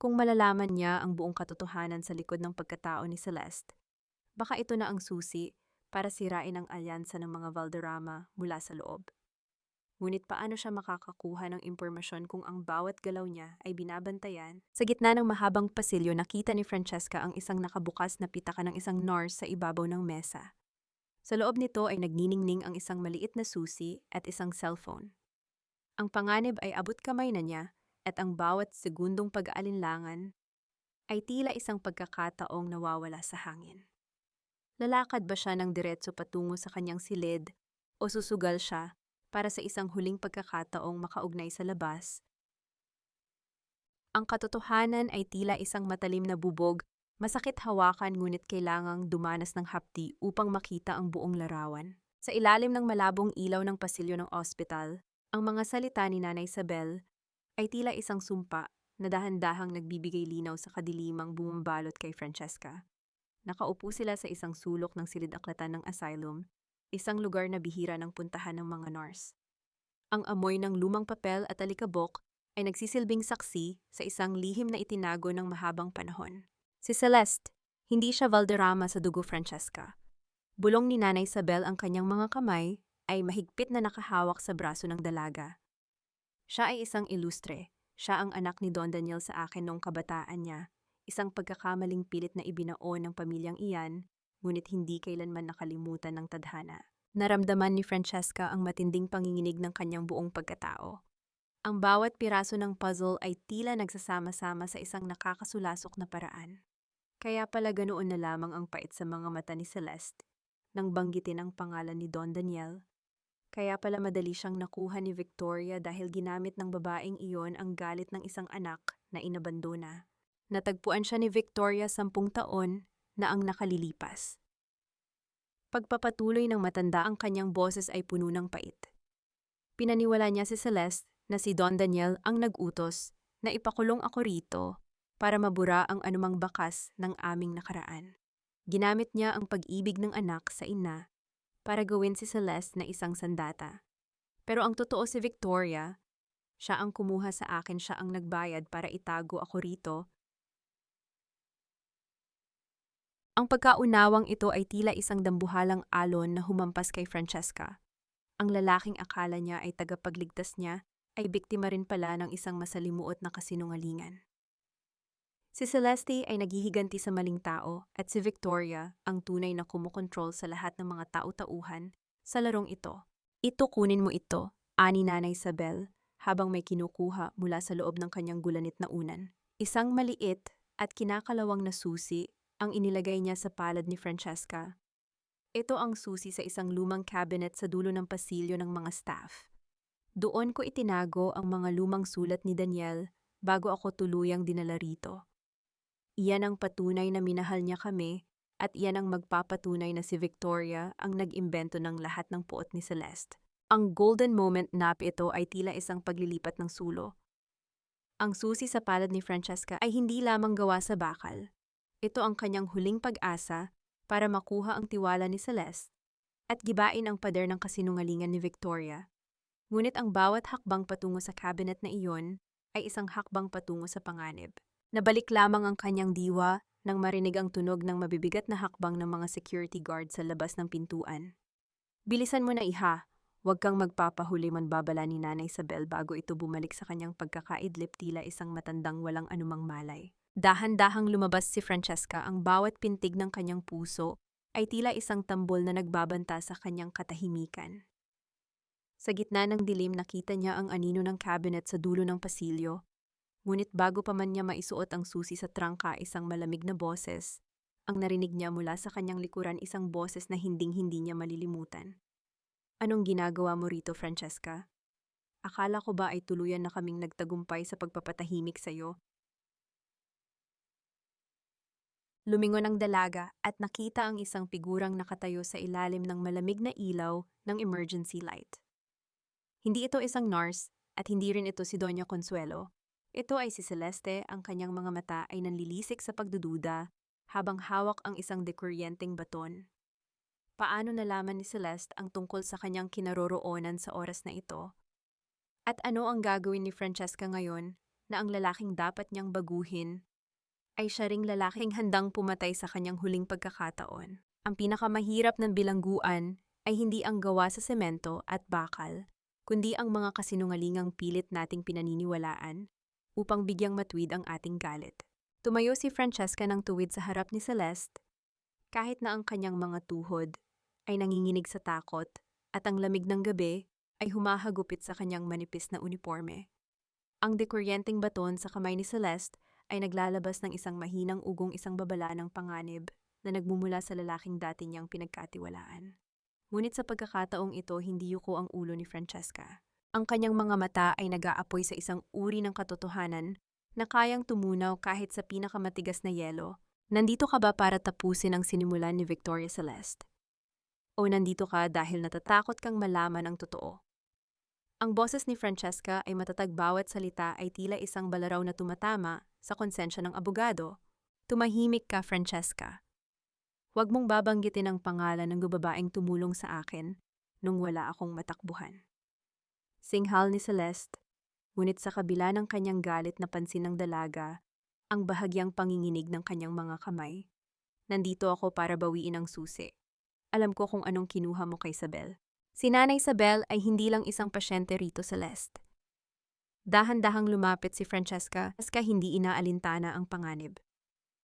Kung malalaman niya ang buong katotohanan sa likod ng pagkatao ni Celeste, baka ito na ang susi para sirain ang alyansa ng mga Valderrama mula sa loob. Ngunit paano siya makakakuha ng impormasyon kung ang bawat galaw niya ay binabantayan? Sa gitna ng mahabang pasilyo, nakita ni Francesca ang isang nakabukas na pitaka ng isang NARS sa ibabaw ng mesa. Sa loob nito ay nagniningning ang isang maliit na susi at isang cellphone. Ang panganib ay abot kamay na niya at ang bawat segundong pag-aalinlangan ay tila isang pagkakataong nawawala sa hangin. Lalakad ba siya ng diretso patungo sa kanyang silid o susugal siya para sa isang huling pagkakataong makaugnay sa labas? Ang katotohanan ay tila isang matalim na bubog, masakit hawakan ngunit kailangang dumanas ng hapdi upang makita ang buong larawan. Sa ilalim ng malabong ilaw ng pasilyo ng ospital, ang mga salita ni Nanay Isabel ay tila isang sumpa na dahan-dahang nagbibigay linaw sa kadilimang bumambalot kay Francesca. Nakaupo sila sa isang sulok ng silid-aklatan ng asylum, isang lugar na bihira ng puntahan ng mga NARS. Ang amoy ng lumang papel at alikabok ay nagsisilbing saksi sa isang lihim na itinago ng mahabang panahon. Si Celeste, hindi siya Valderrama sa dugo, Francesca. Bulong ni Nanay Isabel, ang kanyang mga kamay ay mahigpit na nakahawak sa braso ng dalaga. Siya ay isang ilustre. Siya ang anak ni Don Daniel sa akin noong kabataan niya. Isang pagkakamaling pilit na ibinaon ng pamilyang iyan, ngunit hindi kailanman nakalimutan ng tadhana. Naramdaman ni Francesca ang matinding panginginig ng kanyang buong pagkatao. Ang bawat piraso ng puzzle ay tila nagsasama-sama sa isang nakakasulasok na paraan. Kaya pala ganoon na lamang ang pait sa mga mata ni Celeste nang banggitin ang pangalan ni Don Daniel. Kaya pala madali siyang nakuha ni Victoria dahil ginamit ng babaeng iyon ang galit ng isang anak na inabandona. Natagpuan siya ni Victoria 10 taon na ang nakalilipas. Pagpapatuloy ng matanda, ang kanyang boses ay puno ng pait. Pinaniwala niya si Celeste na si Don Daniel ang nag-utos na ipakulong ako rito para mabura ang anumang bakas ng aming nakaraan. Ginamit niya ang pag-ibig ng anak sa ina para gawin si Celeste na isang sandata. Pero ang totoo, si Victoria, siya ang kumuha sa akin, siya ang nagbayad para itago ako rito. Ang pagkaunawang ito ay tila isang dambuhalang alon na humampas kay Francesca. Ang lalaking akala niya ay tagapagligtas niya ay biktima rin pala ng isang masalimuot na kasinungalingan. Si Celeste ay naghihiganti sa maling tao at si Victoria ang tunay na kumukontrol sa lahat ng mga tau-tauhan sa larong ito. Ito, kunin mo ito, ani Nanay Isabel, habang may kinukuha mula sa loob ng kanyang gulanit na unan. Isang maliit at kinakalawang na susi ang inilagay niya sa palad ni Francesca. Ito ang susi sa isang lumang cabinet sa dulo ng pasilyo ng mga staff. Doon ko itinago ang mga lumang sulat ni Daniel bago ako tuluyang dinala rito. Iyan ang patunay na minahal niya kami at iyan ang magpapatunay na si Victoria ang nag-imbento ng lahat ng puot ni Celeste. Ang golden moment nap ito ay tila isang paglilipat ng sulo. Ang susi sa palad ni Francesca ay hindi lamang gawa sa bakal. Ito ang kanyang huling pag-asa para makuha ang tiwala ni Celeste at gibain ang pader ng kasinungalingan ni Victoria. Ngunit ang bawat hakbang patungo sa cabinet na iyon ay isang hakbang patungo sa panganib. Nabalik lamang ang kanyang diwa nang marinig ang tunog ng mabibigat na hakbang ng mga security guard sa labas ng pintuan. Bilisan mo na, iha. Huwag kang magpapahuli, manbabala ni Nanay Isabel bago ito bumalik sa kanyang pagkakaidlip, tila isang matandang walang anumang malay. Dahan-dahang lumabas si Francesca, ang bawat pintig ng kanyang puso ay tila isang tambol na nagbabanta sa kanyang katahimikan. Sa gitna ng dilim, nakita niya ang anino ng cabinet sa dulo ng pasilyo. Ngunit bago pa man niya maisuot ang susi sa trangka, isang malamig na boses ang narinig niya mula sa kanyang likuran, isang boses na hinding-hindi niya malilimutan. Anong ginagawa mo rito, Francesca? Akala ko ba ay tuluyan na kaming nagtagumpay sa pagpapatahimik sa'yo? Lumingon ang dalaga at nakita ang isang figurang nakatayo sa ilalim ng malamig na ilaw ng emergency light. Hindi ito isang nurse at hindi rin ito si Doña Consuelo. Ito ay si Celeste, ang kanyang mga mata ay nanlilisik sa pagdududa habang hawak ang isang dekuryenteng baton. Paano nalaman ni Celeste ang tungkol sa kanyang kinaroroonan sa oras na ito? At ano ang gagawin ni Francesca ngayon na ang lalaking dapat niyang baguhin ay siya ring lalaking handang pumatay sa kanyang huling pagkakataon? Ang pinakamahirap ng bilangguan ay hindi ang gawa sa semento at bakal, kundi ang mga kasinungalingang pilit nating pinaniniwalaan upang bigyang matwid ang ating galit. Tumayo si Francesca ng tuwid sa harap ni Celeste, kahit na ang kanyang mga tuhod ay nanginginig sa takot at ang lamig ng gabi ay humahagupit sa kanyang manipis na uniforme. Ang dekuryenteng baton sa kamay ni Celeste ay naglalabas ng isang mahinang ugong isang babala ng panganib na nagmumula sa lalaking dati niyang pinagkatiwalaan. Ngunit sa pagkakataong ito, hindi yuko ang ulo ni Francesca. Ang kanyang mga mata ay nag-aapoy sa isang uri ng katotohanan na kayang tumunaw kahit sa pinakamatigas na yelo. Nandito ka ba para tapusin ang sinimulan ni Victoria Celeste? O nandito ka dahil natatakot kang malaman ang totoo? Ang boses ni Francesca ay matatag, bawat salita ay tila isang balaraw na tumatama sa konsensya ng abogado. Tumahimik ka, Francesca. Huwag mong babanggitin ang pangalan ng babaeng tumulong sa akin nung wala akong matakbuhan. Singhal ni Celeste, ngunit sa kabila ng kanyang galit na pansin ng dalaga, ang bahagyang panginginig ng kanyang mga kamay. Nandito ako para bawiin ang susi. Alam ko kung anong kinuha mo kay Isabel. Si Nanay Isabel ay hindi lang isang pasyente rito, Celeste. Dahan-dahang lumapit si Francesca, hindi inaalintana ang panganib.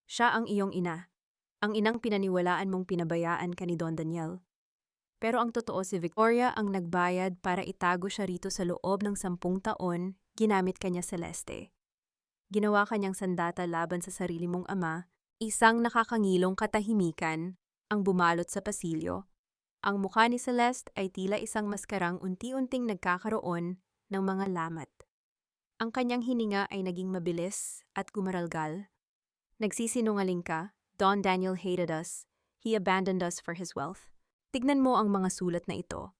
Siya ang iyong ina, ang inang pinaniwalaan mong pinabayaan ka ni Don Daniel. Pero ang totoo, si Victoria ang nagbayad para itago siya rito sa loob ng 10 taon, ginamit kanya Celeste. Ginawa kanyang sandata laban sa sarili mong ama, isang nakakangilong katahimikan ang bumalot sa pasilyo. Ang mukha ni Celeste ay tila isang maskarang unti-unting nagkakaroon ng mga lamat. Ang kanyang hininga ay naging mabilis at gumaralgal. Nagsisinungaling ka, Don Daniel hated us. He abandoned us for his wealth. Tignan mo ang mga sulat na ito.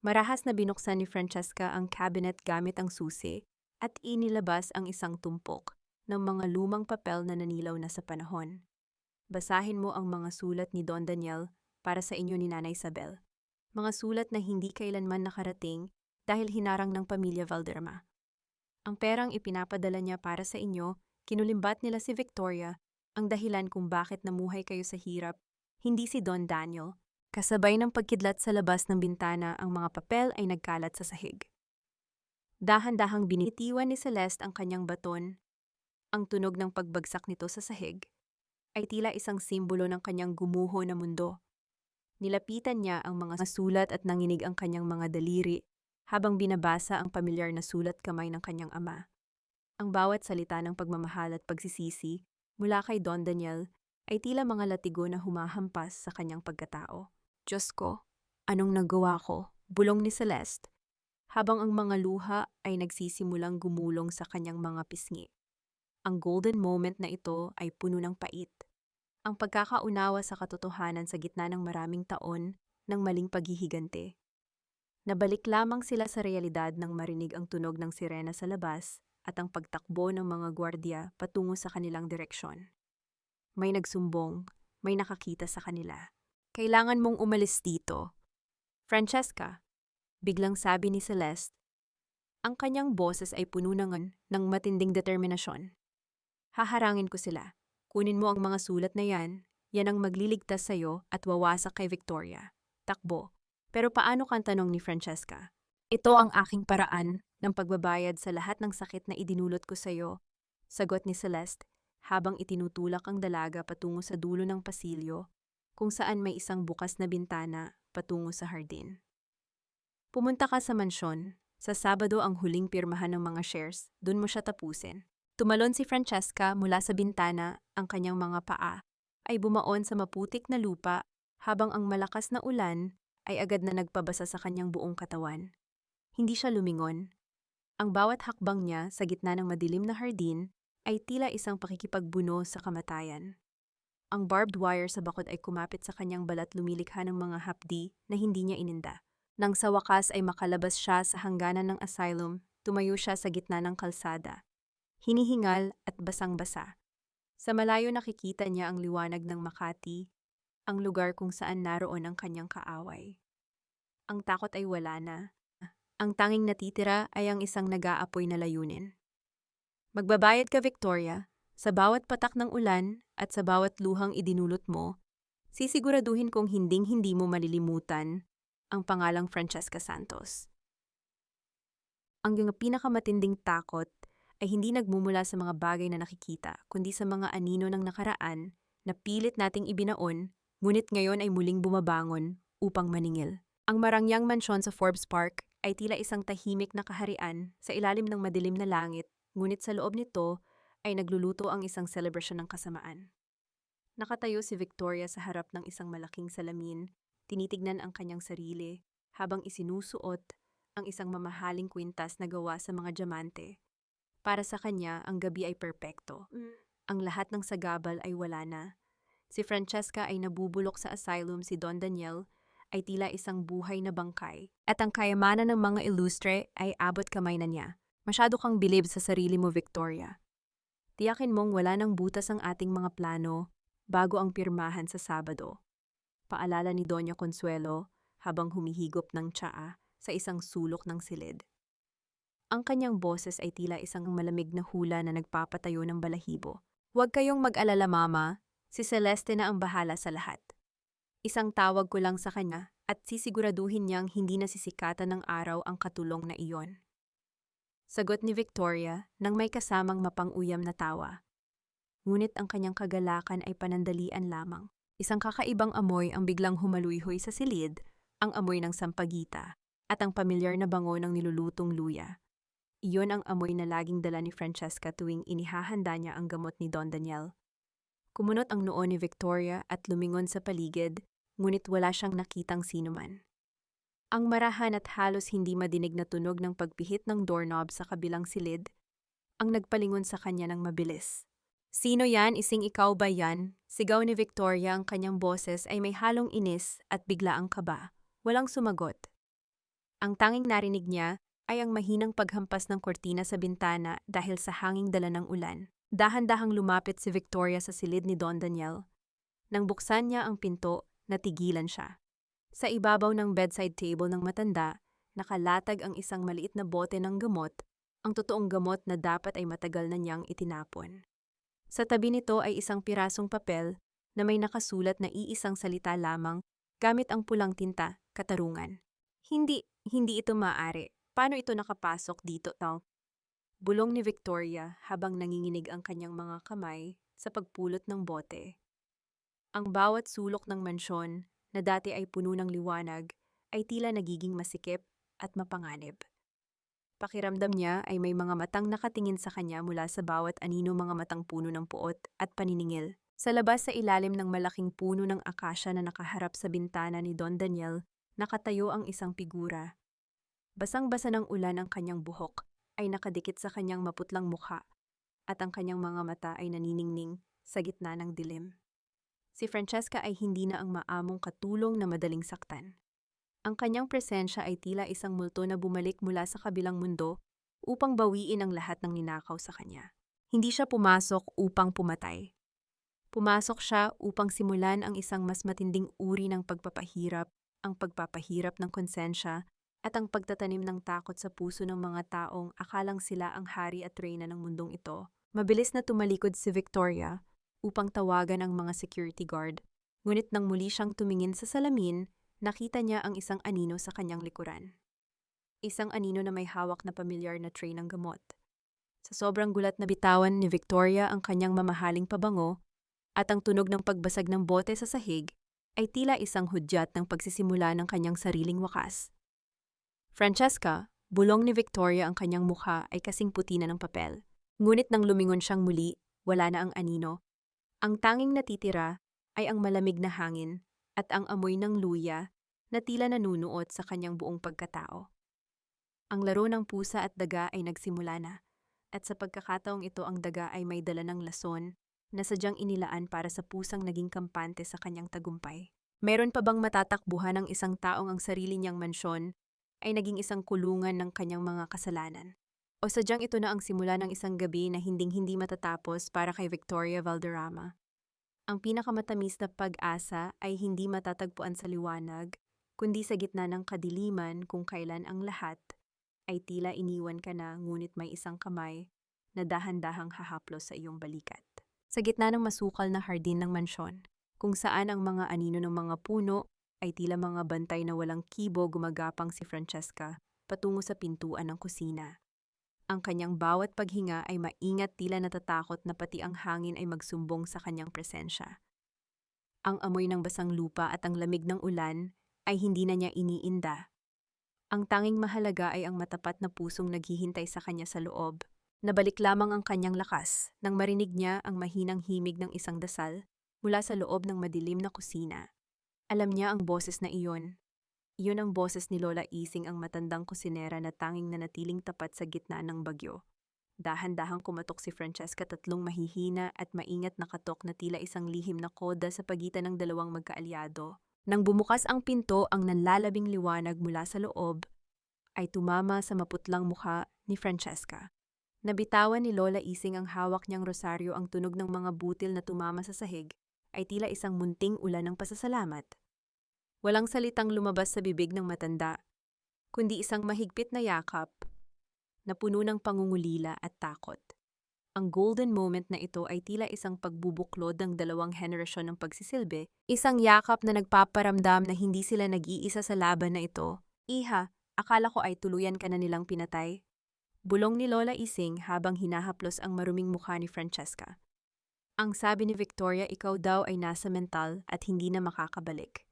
Marahas na binuksan ni Francesca ang cabinet gamit ang susi at inilabas ang isang tumpok ng mga lumang papel na nanilaw na sa panahon. Basahin mo ang mga sulat ni Don Daniel para sa inyo ni Nanay Isabel. Mga sulat na hindi kailanman nakarating dahil hinarang ng pamilya Valderrama. Ang perang ipinapadala niya para sa inyo, kinulimbat nila si Victoria, ang dahilan kung bakit namuhay kayo sa hirap, hindi si Don Daniel. Kasabay ng pagkidlat sa labas ng bintana, ang mga papel ay nagkalat sa sahig. Dahan-dahang binitiwan ni Celeste ang kanyang baton. Ang tunog ng pagbagsak nito sa sahig ay tila isang simbolo ng kanyang gumuho na mundo. Nilapitan niya ang mga sulat at nanginig ang kanyang mga daliri habang binabasa ang pamilyar na sulat kamay ng kanyang ama. Ang bawat salita ng pagmamahal at pagsisisi mula kay Don Daniel ay tila mga latigo na humahampas sa kanyang pagkatao. Diyos ko, anong nagawa ko? Bulong ni Celeste, habang ang mga luha ay nagsisimulang gumulong sa kanyang mga pisngi. Ang golden moment na ito ay puno ng pait. Ang pagkakaunawa sa katotohanan sa gitna ng maraming taon ng maling paghihigante. Nabalik lamang sila sa realidad nang marinig ang tunog ng sirena sa labas at ang pagtakbo ng mga gwardya patungo sa kanilang direksyon. May nagsumbong, may nakakita sa kanila. Kailangan mong umalis dito. Francesca, biglang sabi ni Celeste. Ang kanyang boses ay puno ng matinding determinasyon. Haharangin ko sila. Kunin mo ang mga sulat na yan ang magliligtas sa'yo at wawasak kay Victoria. Takbo. Pero paano kang tanong ni Francesca? Ito ang aking paraan ng pagbabayad sa lahat ng sakit na idinulot ko sa'yo, sagot ni Celeste, habang itinutulak ang dalaga patungo sa dulo ng pasilyo, kung saan may isang bukas na bintana patungo sa hardin. Pumunta ka sa mansyon. Sa Sabado ang huling pirmahan ng mga shares, dun mo siya tapusin. Tumalon si Francesca mula sa bintana, ang kanyang mga paa ay bumaon sa maputik na lupa habang ang malakas na ulan ay agad na nagpabasa sa kanyang buong katawan. Hindi siya lumingon. Ang bawat hakbang niya sa gitna ng madilim na hardin ay tila isang pakikipagbuno sa kamatayan. Ang barbed wire sa bakod ay kumapit sa kanyang balat, lumilikha ng mga hapdi na hindi niya ininda. Nang sa wakas ay makalabas siya sa hangganan ng asylum, tumayo siya sa gitna ng kalsada. hinihingal at basang-basa. Sa malayo nakikita niya ang liwanag ng Makati, ang lugar kung saan naroon ang kanyang kaaway. Ang takot ay wala na. Ang tanging natitira ay ang isang nag-aapoy na layunin. Magbabayad ka, Victoria, sa bawat patak ng ulan at sa bawat luhang idinulot mo, sisiguraduhin kong hinding-hindi mo malilimutan ang pangalang Francesca Santos. Ang pinakamatinding takot ay hindi nagmumula sa mga bagay na nakikita, kundi sa mga anino ng nakaraan na pilit nating ibinaon, ngunit ngayon ay muling bumabangon upang maningil. Ang marangyang mansyon sa Forbes Park ay tila isang tahimik na kaharian sa ilalim ng madilim na langit, ngunit sa loob nito ay nagluluto ang isang selebrasyon ng kasamaan. Nakatayo si Victoria sa harap ng isang malaking salamin, tinitignan ang kanyang sarili habang isinusuot ang isang mamahaling kwintas na gawa sa mga diamante. Para sa kanya, ang gabi ay perpekto. Ang lahat ng sagabal ay wala na. Si Francesca ay nabubulok sa asylum, si Don Daniel ay tila isang buhay na bangkay. At ang kayamanan ng mga ilustre ay abot kamay na niya. Masyado kang bilib sa sarili mo, Victoria. Tiyakin mong wala nang butas ang ating mga plano bago ang pirmahan sa Sabado. Paalala ni Doña Consuelo habang humihigop ng tsaa sa isang sulok ng silid. Ang kanyang boses ay tila isang malamig na hula na nagpapatayo ng balahibo. Huwag kayong mag-alala, Mama. Si Celeste na ang bahala sa lahat. Isang tawag ko lang sa kanya at sisiguraduhin niyang hindi nasisikatan ng araw ang katulong na iyon. Sagot ni Victoria nang may kasamang mapang-uyam na tawa. Ngunit ang kanyang kagalakan ay panandalian lamang. Isang kakaibang amoy ang biglang humaluyhoy sa silid, ang amoy ng sampagita, at ang pamilyar na bango ng nilulutong luya. Iyon ang amoy na laging dala ni Francesca tuwing inihahanda niya ang gamot ni Don Daniel. Kumunot ang noo ni Victoria at lumingon sa paligid, ngunit wala siyang nakitang sinuman. Ang marahan at halos hindi madinig na tunog ng pagpihit ng doorknob sa kabilang silid, ang nagpalingon sa kanya ng mabilis. "Sino yan? Ising ikaw ba yan?" Sigaw ni Victoria, ang kanyang boses ay may halong inis at biglaang kaba. Walang sumagot. Ang tanging narinig niya ay ang mahinang paghampas ng kortina sa bintana dahil sa hanging dala ng ulan. Dahan-dahang lumapit si Victoria sa silid ni Don Daniel. Nang buksan niya ang pinto, natigilan siya. Sa ibabaw ng bedside table ng matanda, nakalatag ang isang maliit na bote ng gamot, ang totoong gamot na dapat ay matagal na niyang itinapon. Sa tabi nito ay isang pirasong papel na may nakasulat na iisang salita lamang gamit ang pulang tinta, katarungan. Hindi ito maaari. Paano ito nakapasok dito, Tal? Bulong ni Victoria habang nanginginig ang kanyang mga kamay sa pagpulot ng bote. Ang bawat sulok ng mansyon na dati ay puno ng liwanag ay tila nagiging masikip at mapanganib. Pakiramdam niya ay may mga matang nakatingin sa kanya mula sa bawat anino, mga matang puno ng puot at paniningil. Sa labas sa ilalim ng malaking puno ng akasya na nakaharap sa bintana ni Don Daniel, nakatayo ang isang figura. Basang-basa ng ulan ang kanyang buhok ay nakadikit sa kanyang maputlang mukha at ang kanyang mga mata ay naniningning sa gitna ng dilim. Si Francesca ay hindi na ang maamong katulong na madaling saktan. Ang kanyang presensya ay tila isang multo na bumalik mula sa kabilang mundo upang bawiin ang lahat ng ninakaw sa kanya. Hindi siya pumasok upang pumatay. Pumasok siya upang simulan ang isang mas matinding uri ng pagpapahirap, ang pagpapahirap ng konsensya, at ang pagtatanim ng takot sa puso ng mga taong akalang sila ang hari at reyna ng mundong ito. Mabilis na tumalikod si Victoria upang tawagan ang mga security guard, ngunit nang muli siyang tumingin sa salamin, nakita niya ang isang anino sa kanyang likuran. Isang anino na may hawak na pamilyar na tray ng gamot. Sa sobrang gulat na bitawan ni Victoria ang kanyang mamahaling pabango at ang tunog ng pagbasag ng bote sa sahig ay tila isang hudyat ng pagsisimula ng kanyang sariling wakas. Francesca, bulong ni Victoria, ang kanyang mukha ay kasing puti na ng papel. Ngunit nang lumingon siyang muli, wala na ang anino. Ang tanging natitira ay ang malamig na hangin at ang amoy ng luya na tila nanunuot sa kanyang buong pagkatao. Ang laro ng pusa at daga ay nagsimula na, at sa pagkakataong ito ang daga ay may dala ng lason na sadyang inilaan para sa pusang naging kampante sa kanyang tagumpay. Meron pa bang matatakbuhan ng isang taong ang sarili niyang mansyon ay naging isang kulungan ng kanyang mga kasalanan? O sadyang ito na ang simula ng isang gabi na hinding-hindi matatapos para kay Victoria Valderrama. Ang pinakamatamis na pag-asa ay hindi matatagpuan sa liwanag, kundi sa gitna ng kadiliman kung kailan ang lahat ay tila iniwan ka na ngunit may isang kamay na dahan-dahang hahaplos sa iyong balikat. Sa gitna ng masukal na hardin ng mansyon, kung saan ang mga anino ng mga puno ay tila mga bantay na walang kibo gumagapang si Francesca patungo sa pintuan ng kusina. Ang kanyang bawat paghinga ay maingat tila natatakot na pati ang hangin ay magsumbong sa kanyang presensya. Ang amoy ng basang lupa at ang lamig ng ulan ay hindi na niya iniinda. Ang tanging mahalaga ay ang matapat na pusong naghihintay sa kanya sa loob. Nabalik lamang ang kanyang lakas nang marinig niya ang mahinang himig ng isang dasal mula sa loob ng madilim na kusina. Alam niya ang boses na iyon. Iyon ang boses ni Lola Ising, ang matandang kusinera na tanging nanatiling tapat sa gitna ng bagyo. Dahan-dahang kumatok si Francesca, tatlong mahihina at maingat na katok na tila isang lihim na koda sa pagitan ng dalawang magkaalyado. Nang bumukas ang pinto, ang nanlalabing liwanag mula sa loob ay tumama sa maputlang mukha ni Francesca. Nabitawan ni Lola Ising ang hawak niyang rosaryo, ang tunog ng mga butil na tumama sa sahig ay tila isang munting ulan ng pasasalamat. Walang salitang lumabas sa bibig ng matanda, kundi isang mahigpit na yakap na puno ng pangungulila at takot. Ang golden moment na ito ay tila isang pagbubuklod ng dalawang henerasyon ng pagsisilbi, isang yakap na nagpaparamdam na hindi sila nag-iisa sa laban na ito. Iha, akala ko ay tuluyan ka na nilang pinatay. Bulong ni Lola Ising habang hinahaplos ang maruming mukha ni Francesca. Ang sabi ni Victoria, ikaw daw ay nasa mental at hindi na makakabalik.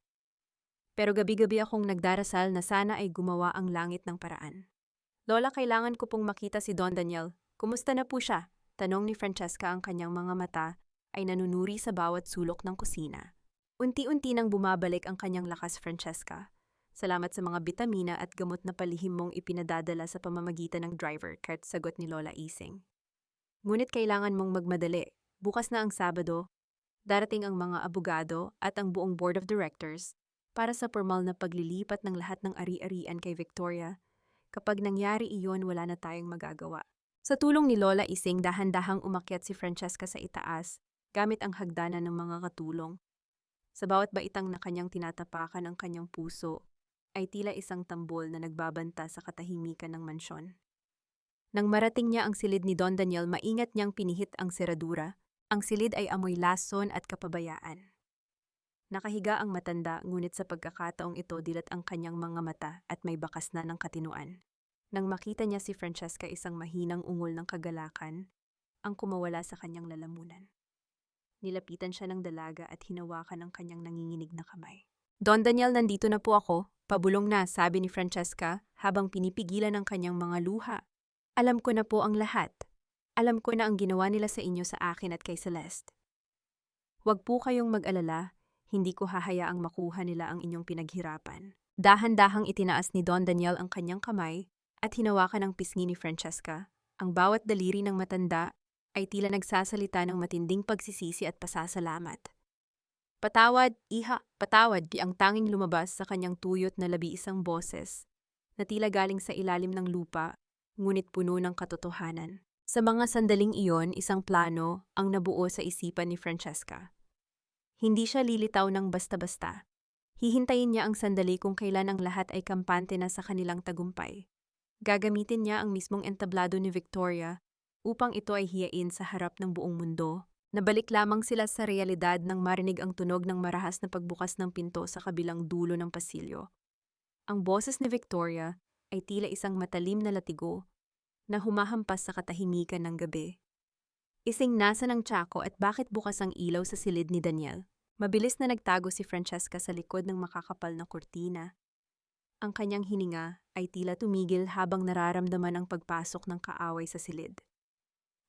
Pero gabi-gabi akong nagdarasal na sana ay gumawa ang langit ng paraan. Lola, kailangan ko pong makita si Don Daniel. Kumusta na po siya? Tanong ni Francesca, ang kanyang mga mata ay nanunuri sa bawat sulok ng kusina. Unti-unti nang bumabalik ang kanyang lakas, Francesca. Salamat sa mga bitamina at gamot na palihim mong ipinadadala sa pamamagitan ng driver cart, sagot ni Lola Ising. Ngunit kailangan mong magmadali. Bukas na ang Sabado, darating ang mga abogado at ang buong board of directors para sa formal na paglilipat ng lahat ng ari-arian kay Victoria. Kapag nangyari iyon, wala na tayong magagawa. Sa tulong ni Lola Ising, dahan-dahang umakyat si Francesca sa itaas gamit ang hagdanan ng mga katulong. Sa bawat baitang na kanyang tinatapakan, ang kanyang puso ay tila isang tambol na nagbabanta sa katahimikan ng mansyon. Nang marating niya ang silid ni Don Daniel, maingat niyang pinihit ang seradura. Ang silid ay amoy lason at kapabayaan. Nakahiga ang matanda, ngunit sa pagkakataong ito dilat ang kanyang mga mata at may bakas na ng katinuan. Nang makita niya si Francesca, isang mahinang ungol ng kagalakan ang kumawala sa kanyang lalamunan. Nilapitan siya ng dalaga at hinawakan ang kanyang nanginginig na kamay. Don Daniel, nandito na po ako. Pabulong na, sabi ni Francesca habang pinipigilan ang kanyang mga luha. Alam ko na po ang lahat. Alam ko na ang ginawa nila sa inyo, sa akin at kay Celeste. Huwag po kayong mag-alala. Hindi ko hahayaang makuha nila ang inyong pinaghirapan. Dahan-dahang itinaas ni Don Daniel ang kanyang kamay at hinawakan ang pisngi ni Francesca. Ang bawat daliri ng matanda ay tila nagsasalita ng matinding pagsisisi at pasasalamat. Patawad, iha, patawad, di ang tanging lumabas sa kanyang tuyot na labi-isang boses na tila galing sa ilalim ng lupa, ngunit puno ng katotohanan. Sa mga sandaling iyon, isang plano ang nabuo sa isipan ni Francesca. Hindi siya lilitaw ng basta-basta. Hihintayin niya ang sandali kung kailan ang lahat ay kampante na sa kanilang tagumpay. Gagamitin niya ang mismong entablado ni Victoria upang ito ay hiyain sa harap ng buong mundo. Nabalik lamang sila sa realidad nang marinig ang tunog ng marahas na pagbukas ng pinto sa kabilang dulo ng pasilyo. Ang boses ni Victoria ay tila isang matalim na latigo na humahampas sa katahimikan ng gabi. Ising, nasa ng tsako at bakit bukas ang ilaw sa silid ni Daniel? Mabilis na nagtago si Francesca sa likod ng makakapal na kurtina. Ang kanyang hininga ay tila tumigil habang nararamdaman ang pagpasok ng kaaway sa silid.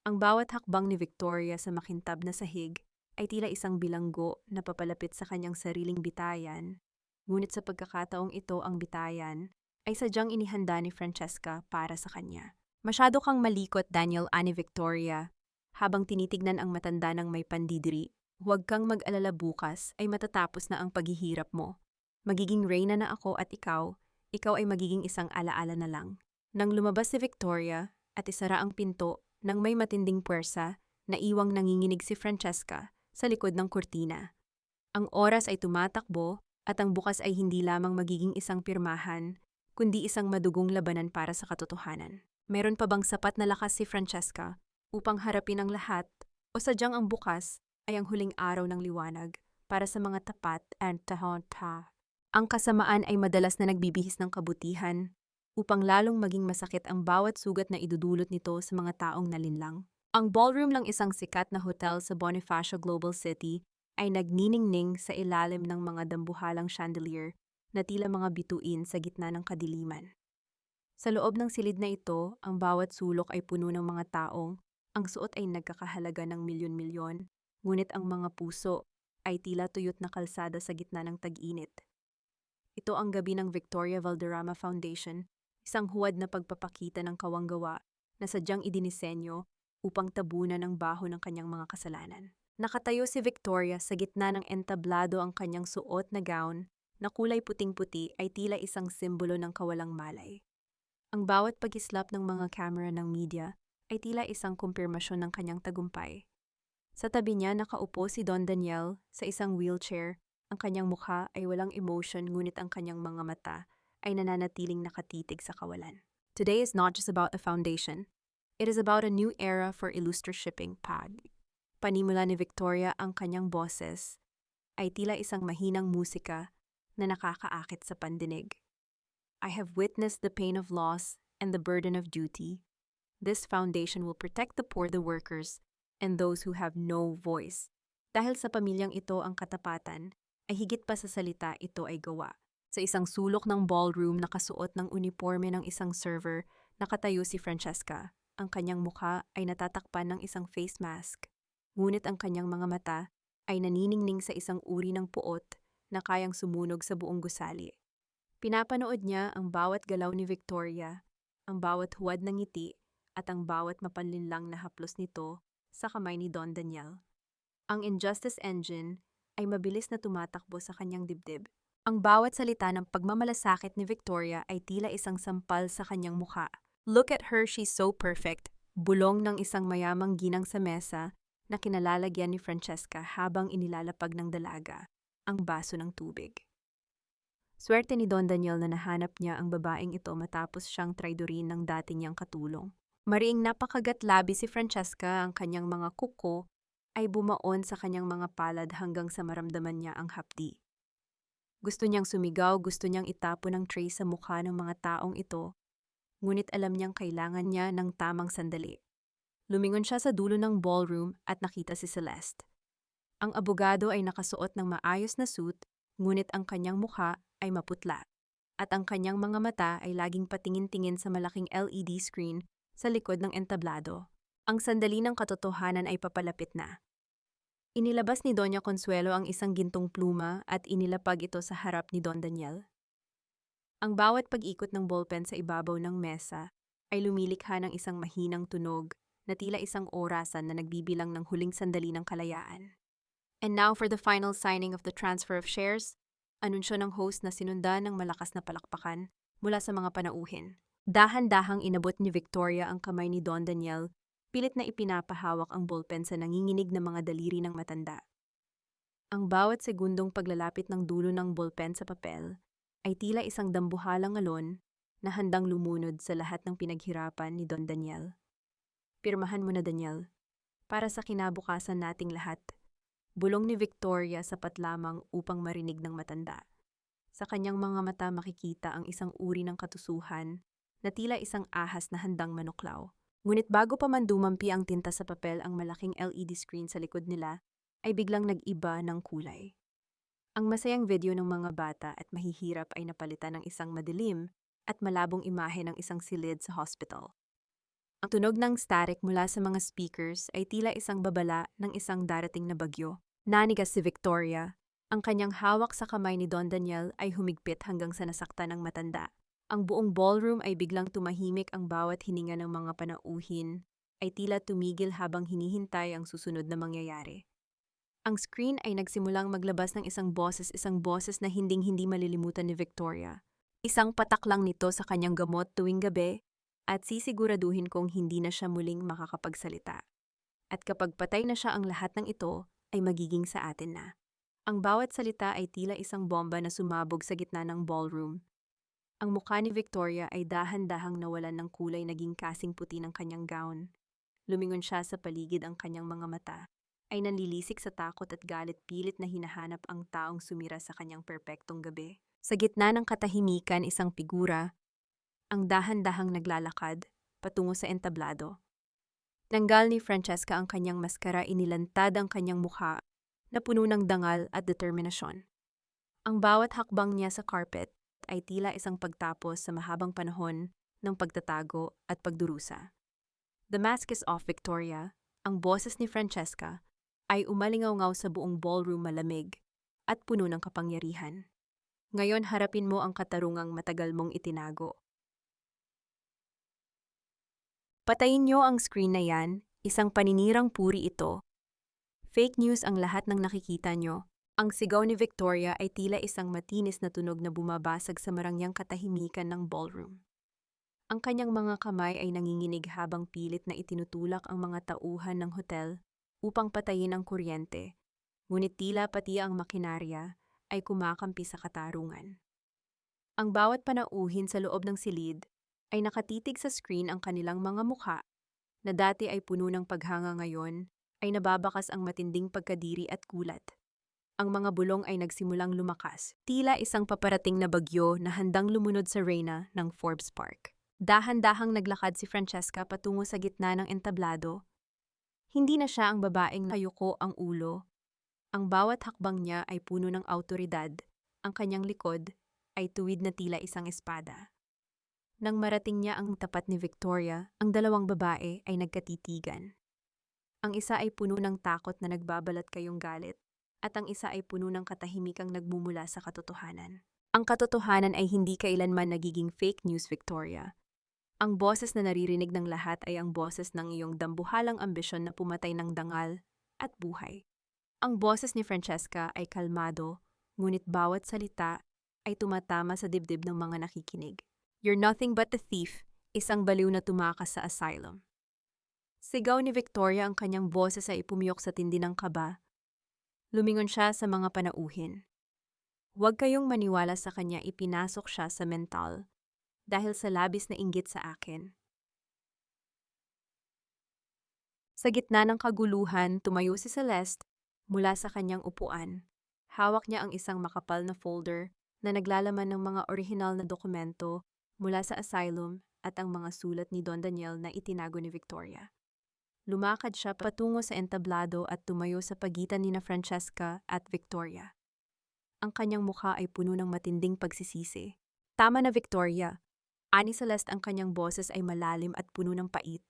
Ang bawat hakbang ni Victoria sa makintab na sahig ay tila isang bilanggo na papalapit sa kanyang sariling bitayan. Ngunit sa pagkakataong ito, ang bitayan ay sadyang inihanda ni Francesca para sa kanya. Masyado kang malikot, Daniel, ani Victoria. Habang tinitignan ang matanda ng may pandidiri, huwag kang mag-alala, bukas ay matatapos na ang paghihirap mo. Magiging reyna na ako at ikaw ay magiging isang alaala na lang. Nang lumabas si Victoria, at isara ang pinto nang may matinding puwersa na iwang nanginginig si Francesca sa likod ng kurtina. Ang oras ay tumatakbo at ang bukas ay hindi lamang magiging isang pirmahan, kundi isang madugong labanan para sa katotohanan. Meron pa bang sapat na lakas si Francesca upang harapin ang lahat o sadyang ang bukas ay ang huling araw ng liwanag para sa mga tapat at tahonta? Ang kasamaan ay madalas na nagbibihis ng kabutihan upang lalong maging masakit ang bawat sugat na idudulot nito sa mga taong nalinlang. Ang ballroom ng isang sikat na hotel sa Bonifacio Global City ay nagniningning sa ilalim ng mga dambuhalang chandelier na tila mga bituin sa gitna ng kadiliman. Sa loob ng silid na ito, ang bawat sulok ay puno ng mga taong ang suot ay nagkakahalaga ng milyon-milyon, ngunit ang mga puso ay tila tuyot na kalsada sa gitna ng tag-init. Ito ang gabi ng Victoria Valderrama Foundation, isang huwad na pagpapakita ng kawanggawa na sadyang idinisenyo upang tabunan ang baho ng kanyang mga kasalanan. Nakatayo si Victoria sa gitna ng entablado, ang kanyang suot na gown na kulay puting-puti ay tila isang simbolo ng kawalang malay. Ang bawat pag-islap ng mga kamera ng media ay tila isang kumpirmasyon ng kanyang tagumpay. Sa tabi niya nakaupo si Don Daniel sa isang wheelchair. Ang kanyang mukha ay walang emotion, ngunit ang kanyang mga mata ay nananatiling nakatitig sa kawalan. Today is not just about a foundation. It is about a new era for Illustre Shipping Pag. Panimula ni Victoria, ang kanyang boses ay tila isang mahinang musika na nakakaakit sa pandinig. I have witnessed the pain of loss and the burden of duty. This foundation will protect the poor, the workers, and those who have no voice. Dahil sa pamilyang ito, ang katapatan ay higit pa sa salita, ito ay gawa. Sa isang sulok ng ballroom, nakasuot ng uniforme ng isang server, nakatayo si Francesca. Ang kanyang mukha ay natatakpan ng isang face mask. Ngunit ang kanyang mga mata ay naniningning sa isang uri ng puot na kayang sumunog sa buong gusali. Pinapanood niya ang bawat galaw ni Victoria, ang bawat huwad ng ngiti, at ang bawat mapanlinlang na haplos nito sa kamay ni Don Daniel. Ang Injustice Engine ay mabilis na tumatakbo sa kanyang dibdib. Ang bawat salita ng pagmamalasakit ni Victoria ay tila isang sampal sa kanyang mukha. Look at her, she's so perfect. Bulong ng isang mayamang ginang sa mesa na kinalalagyan ni Francesca habang inilalapag ng dalaga ang baso ng tubig. Swerte ni Don Daniel na nahanap niya ang babaeng ito matapos siyang traidorin ng dati niyang katulong. Mariing napakagatlabi si Francesca, ang kanyang mga kuko ay bumaon sa kanyang mga palad hanggang sa maramdaman niya ang hapdi. Gusto niyang sumigaw, gusto niyang itapon ng tray sa mukha ng mga taong ito, ngunit alam niyang kailangan niya ng tamang sandali. Lumingon siya sa dulo ng ballroom at nakita si Celeste. Ang abogado ay nakasuot ng maayos na suit, ngunit ang kanyang mukha ay maputla, at ang kanyang mga mata ay laging patingin-tingin sa malaking LED screen sa likod ng entablado. Ang sandali ng katotohanan ay papalapit na. Inilabas ni Doña Consuelo ang isang gintong pluma at inilapag ito sa harap ni Don Daniel. Ang bawat pag-ikot ng ballpen sa ibabaw ng mesa ay lumilikha ng isang mahinang tunog na tila isang orasan na nagbibilang ng huling sandali ng kalayaan. And now for the final signing of the transfer of shares, anunsyo ng host na sinundan ng malakas na palakpakan mula sa mga panauhin. Dahan-dahang inabot ni Victoria ang kamay ni Don Daniel, pilit na ipinapahawak ang ballpen sa nanginginig na mga daliri ng matanda. Ang bawat segundong paglalapit ng dulo ng ballpen sa papel ay tila isang dambuhalang alon na handang lumunod sa lahat ng pinaghirapan ni Don Daniel. Pirmahan mo na, Daniel, para sa kinabukasan nating lahat. Bulong ni Victoria, sapat lamang upang marinig ng matanda. Sa kanyang mga mata makikita ang isang uri ng katusuhan na tila isang ahas na handang manuklaw. Ngunit bago pa man dumampi ang tinta sa papel, ang malaking LED screen sa likod nila ay biglang nag-iba ng kulay. Ang masayang video ng mga bata at mahihirap ay napalitan ng isang madilim at malabong imahe ng isang silid sa hospital. Ang tunog ng static mula sa mga speakers ay tila isang babala ng isang darating na bagyo. Nanigas si Victoria. Ang kanyang hawak sa kamay ni Don Daniel ay humigpit hanggang sa nasaktan ng matanda. Ang buong ballroom ay biglang tumahimik, ang bawat hininga ng mga panauhin ay tila tumigil habang hinihintay ang susunod na mangyayari. Ang screen ay nagsimulang maglabas ng isang boses na hinding-hindi malilimutan ni Victoria. Isang patak lang nito sa kanyang gamot tuwing gabi at sisiguraduhin kong hindi na siya muling makakapagsalita. At kapag patay na siya, ang lahat ng ito ay magiging sa atin na. Ang bawat salita ay tila isang bomba na sumabog sa gitna ng ballroom. Ang mukha ni Victoria ay dahan-dahang nawalan ng kulay, naging kasing puti ng kanyang gown. Lumingon siya sa paligid, ang kanyang mga mata ay nanlilisik sa takot at galit, pilit na hinahanap ang taong sumira sa kanyang perpektong gabi. Sa gitna ng katahimikan, isang figura ang dahan-dahang naglalakad patungo sa entablado. Tinanggal ni Francesca ang kanyang maskara, inilantad ang kanyang mukha na puno ng dangal at determinasyon. Ang bawat hakbang niya sa carpet ay tila isang pagtapos sa mahabang panahon ng pagtatago at pagdurusa. The mask is off, Victoria. Ang boses ni Francesca ay umalingaw-ngaw sa buong ballroom, malamig at puno ng kapangyarihan. Ngayon harapin mo ang katarungang matagal mong itinago. Patayin niyo ang screen na yan, isang paninirang puri ito. Fake news ang lahat ng nakikita nyo. Ang sigaw ni Victoria ay tila isang matinis na tunog na bumabasag sa marangyang katahimikan ng ballroom. Ang kanyang mga kamay ay nanginginig habang pilit na itinutulak ang mga tauhan ng hotel upang patayin ang kuryente, ngunit tila pati ang makinarya ay kumakampi sa katarungan. Ang bawat panauhin sa loob ng silid ay nakatitig sa screen, ang kanilang mga mukha na dati ay puno ng paghanga ngayon ay nababakas ang matinding pagkadiri at gulat. Ang mga bulong ay nagsimulang lumakas, tila isang paparating na bagyo na handang lumunod sa reyna ng Forbes Park. Dahan-dahang naglakad si Francesca patungo sa gitna ng entablado. Hindi na siya ang babaeng nakayuko ang ulo. Ang bawat hakbang niya ay puno ng awtoridad. Ang kanyang likod ay tuwid na tila isang espada. Nang marating niya ang tapat ni Victoria, ang dalawang babae ay nagkatitigan. Ang isa ay puno ng takot na nagbabalat kayong galit, at ang isa ay puno ng katahimikang nagmumula sa katotohanan. Ang katotohanan ay hindi kailanman nagiging fake news, Victoria. Ang boses na naririnig ng lahat ay ang boses ng iyong dambuhalang ambisyon na pumatay ng dangal at buhay. Ang boses ni Francesca ay kalmado, ngunit bawat salita ay tumatama sa dibdib ng mga nakikinig. You're nothing but a thief, isang baliw na tumakas sa asylum. Sigaw ni Victoria, ang kanyang boses ay ipumiyok sa tindi ng kaba. Lumingon siya sa mga panauhin. Huwag kayong maniwala sa kanya, ipinasok siya sa mental dahil sa labis na inggit sa akin. Sa gitna ng kaguluhan, tumayo si Celeste mula sa kanyang upuan. Hawak niya ang isang makapal na folder na naglalaman ng mga orihinal na dokumento mula sa asylum at ang mga sulat ni Don Daniel na itinago ni Victoria. Lumakad siya patungo sa entablado at tumayo sa pagitan ni Francesca at Victoria. Ang kanyang mukha ay puno ng matinding pagsisisi. Tama na, Victoria. Ani Celeste, ang kanyang boses ay malalim at puno ng pait.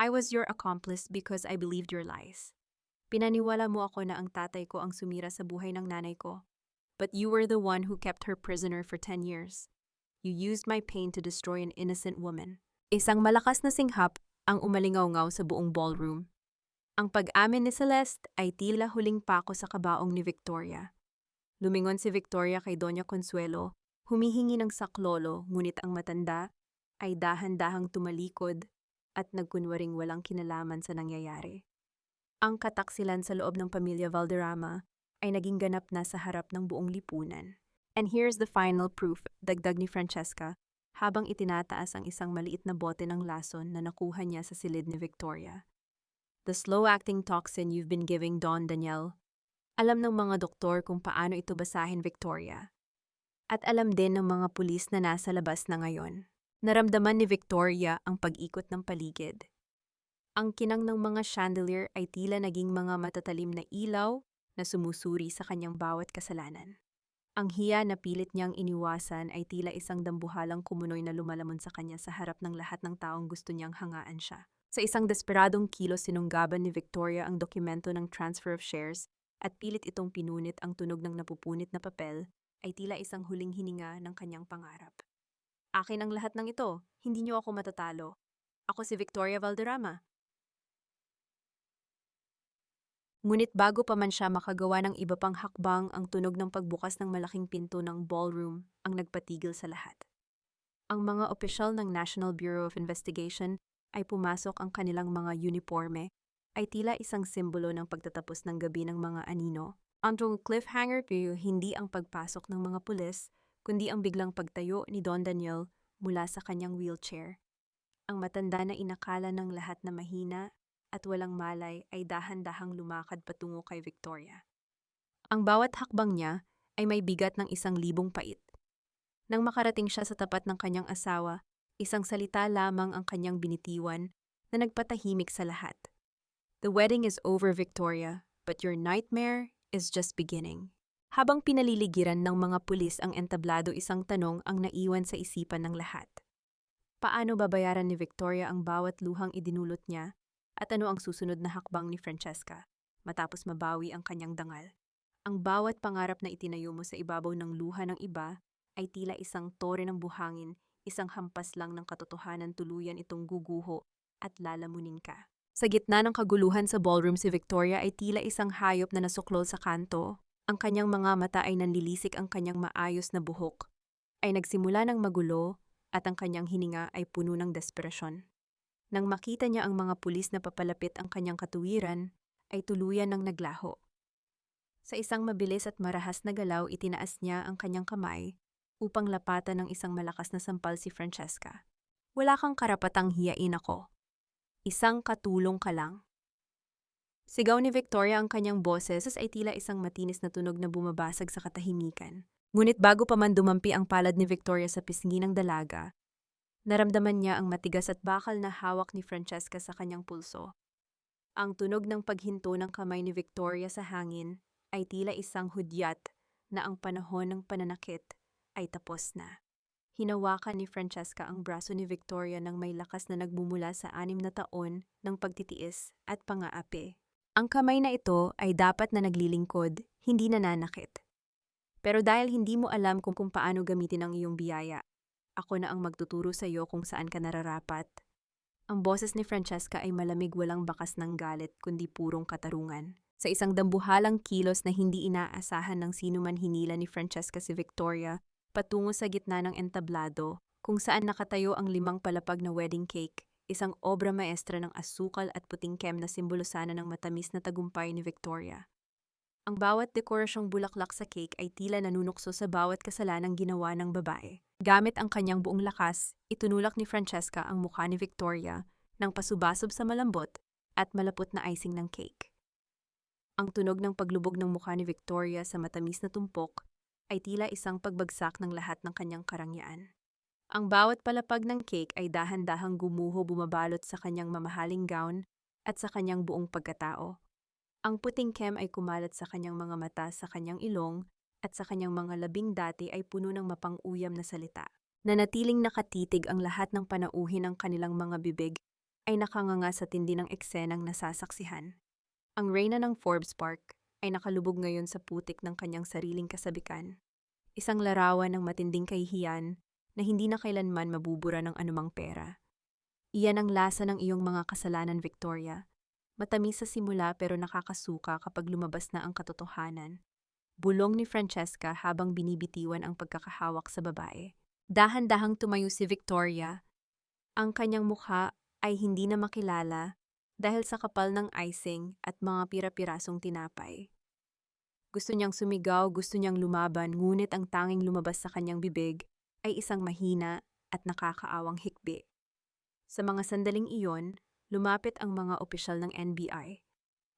I was your accomplice because I believed your lies. Pinaniwala mo ako na ang tatay ko ang sumira sa buhay ng nanay ko. But you were the one who kept her prisoner for 10 years. You used my pain to destroy an innocent woman. Isang malakas na singhap ang umalingaw-ngaw sa buong ballroom. Ang pag-amin ni Celeste ay tila huling pako sa kabaong ni Victoria. Lumingon si Victoria kay Doña Consuelo, humihingi ng saklolo, ngunit ang matanda ay dahan-dahang tumalikod at nagkunwaring walang kinalaman sa nangyayari. Ang kataksilan sa loob ng pamilya Valderrama ay naging ganap na sa harap ng buong lipunan. And here's the final proof, dagdag ni Francesca, habang itinataas ang isang maliit na bote ng lason na nakuha niya sa silid ni Victoria. The slow-acting toxin you've been giving Don Daniel. Alam ng mga doktor kung paano ito basahin, Victoria. At alam din ng mga pulis na nasa labas na ngayon. Naramdaman ni Victoria ang pag-ikot ng paligid. Ang kinang ng mga chandelier ay tila naging mga matatalim na ilaw na sumusuri sa kanyang bawat kasalanan. Ang hiya na pilit niyang iniwasan ay tila isang dambuhalang kumunoy na lumalamon sa kanya sa harap ng lahat ng taong gusto niyang hangaan siya. Sa isang desperadong kilos, sinunggaban ni Victoria ang dokumento ng transfer of shares at pilit itong pinunit. Ang tunog ng napupunit na papel ay tila isang huling hininga ng kanyang pangarap. Akin ang lahat ng ito, hindi niyo ako matatalo. Ako si Victoria Valderrama. Ngunit bago pa man siya makagawa ng iba pang hakbang, ang tunog ng pagbukas ng malaking pinto ng ballroom ang nagpatigil sa lahat. Ang mga opisyal ng National Bureau of Investigation ay pumasok ang kanilang mga uniforme ay tila isang simbolo ng pagtatapos ng gabi ng mga anino. Ang cliffhanger view hindi ang pagpasok ng mga pulis, kundi ang biglang pagtayo ni Don Daniel mula sa kanyang wheelchair. Ang matanda na inakala ng lahat na mahina at walang malay ay dahan-dahang lumakad patungo kay Victoria. Ang bawat hakbang niya ay may bigat ng 1,000 pait. Nang makarating siya sa tapat ng kanyang asawa, isang salita lamang ang kanyang binitiwan na nagpatahimik sa lahat. The wedding is over, Victoria, but your nightmare is just beginning. Habang pinaliligiran ng mga pulis ang entablado, isang tanong ang naiwan sa isipan ng lahat. Paano babayaran ni Victoria ang bawat luhang idinulot niya at ano ang susunod na hakbang ni Francesca matapos mabawi ang kanyang dangal? Ang bawat pangarap na itinayo mo sa ibabaw ng luha ng iba ay tila isang tore ng buhangin, isang hampas lang ng katotohanan, tuluyan itong guguho at lalamunin ka. Sa gitna ng kaguluhan sa ballroom, si Victoria ay tila isang hayop na nasuklol sa kanto. Ang kanyang mga mata ay nanlilisik, ang kanyang maayos na buhok ay nagsimula ng magulo at ang kanyang hininga ay puno ng desperasyon. Nang makita niya ang mga pulis na papalapit ang kanyang katuwiran, ay tuluyan ng naglaho. Sa isang mabilis at marahas na galaw, itinaas niya ang kanyang kamay upang lapatan ng isang malakas na sampal si Francesca. Wala kang karapatang hiyain ako. Isang katulong ka lang. Sigaw ni Victoria, ang kanyang boses ay tila isang matinis na tunog na bumabasag sa katahimikan. Ngunit bago pa man dumampi ang palad ni Victoria sa pisngi ng dalaga, naramdaman niya ang matigas at bakal na hawak ni Francesca sa kanyang pulso. Ang tunog ng paghinto ng kamay ni Victoria sa hangin ay tila isang hudyat na ang panahon ng pananakit ay tapos na. Hinawakan ni Francesca ang braso ni Victoria ng may lakas na nagmumula sa 6 na taon ng pagtitiis at pang-aapi. Ang kamay na ito ay dapat na naglilingkod, hindi nananakit. Pero dahil hindi mo alam kung paano gamitin ang iyong biyaya, ako na ang magtuturo sa iyo kung saan ka nararapat. Ang boses ni Francesca ay malamig, walang bakas ng galit kundi purong katarungan. Sa isang dambuhalang kilos na hindi inaasahan ng sino man, hinila ni Francesca si Victoria patungo sa gitna ng entablado kung saan nakatayo ang 5 palapag na wedding cake, isang obra maestra ng asukal at puting kem na simbolo sana ng matamis na tagumpay ni Victoria. Ang bawat dekorasyong bulaklak sa cake ay tila nanunukso sa bawat kasalanang ginawa ng babae. Gamit ang kanyang buong lakas, itunulak ni Francesca ang mukha ni Victoria ng pasubasob sa malambot at malapot na icing ng cake. Ang tunog ng paglubog ng mukha ni Victoria sa matamis na tumpok ay tila isang pagbagsak ng lahat ng kanyang karangyaan. Ang bawat palapag ng cake ay dahan-dahang gumuho, bumabalot sa kanyang mamahaling gown at sa kanyang buong pagkatao. Ang puting kem ay kumalat sa kanyang mga mata, sa kanyang ilong, at sa kanyang mga labing dati ay puno ng mapang-uyam na salita. Nanatiling nakatitig ang lahat ng panauhin, ng kanilang mga bibig ay nakanganga sa tindi ng eksenang nasasaksihan. Ang reyna ng Forbes Park ay nakalubog ngayon sa putik ng kanyang sariling kasabikan. Isang larawan ng matinding kahihiyan na hindi na kailanman mabubura ng anumang pera. Iyan ang lasa ng iyong mga kasalanan, Victoria. Matamis sa simula pero nakakasuka kapag lumabas na ang katotohanan. Bulong ni Francesca habang binibitiwan ang pagkakahawak sa babae. Dahan-dahang tumayo si Victoria. Ang kanyang mukha ay hindi na makilala dahil sa kapal ng icing at mga pira-pirasong tinapay. Gusto niyang sumigaw, gusto niyang lumaban, ngunit ang tanging lumabas sa kanyang bibig ay isang mahina at nakakaawang hikbi. Sa mga sandaling iyon, lumapit ang mga opisyal ng NBI.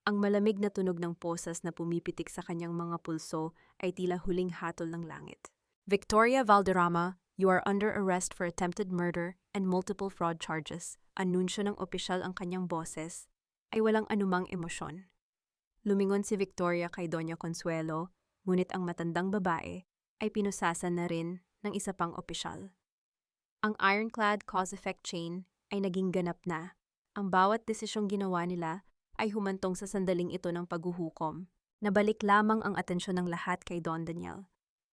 Ang malamig na tunog ng posas na pumipitik sa kanyang mga pulso ay tila huling hatol ng langit. Victoria Valderrama, you are under arrest for attempted murder and multiple fraud charges. Anunsyo ng opisyal, ang kanyang boses ay walang anumang emosyon. Lumingon si Victoria kay Doña Consuelo, ngunit ang matandang babae ay pinusasan na rin ng isa pang opisyal. Ang ironclad cause-effect chain ay naging ganap na. Ang bawat desisyong ginawa nila ay humantong sa sandaling ito ng paghuhukom. Nabalik lamang ang atensyon ng lahat kay Don Daniel.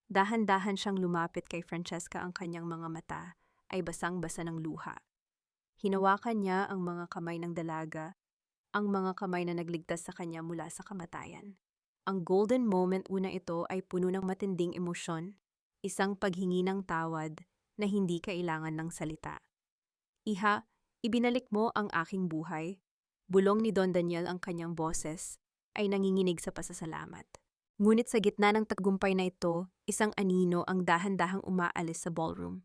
Dahan-dahan siyang lumapit kay Francesca, ang kanyang mga mata ay basang-basa ng luha. Hinawakan niya ang mga kamay ng dalaga, ang mga kamay na nagligtas sa kanya mula sa kamatayan. Ang golden moment una ito ay puno ng matinding emosyon, isang paghingi ng tawad na hindi kailangan ng salita. Iha, ibinalik mo ang aking buhay. Bulong ni Don Daniel ang kanyang boses ay nanginginig sa pasasalamat. Ngunit sa gitna ng tagumpay na ito, isang anino ang dahan-dahang umaalis sa ballroom.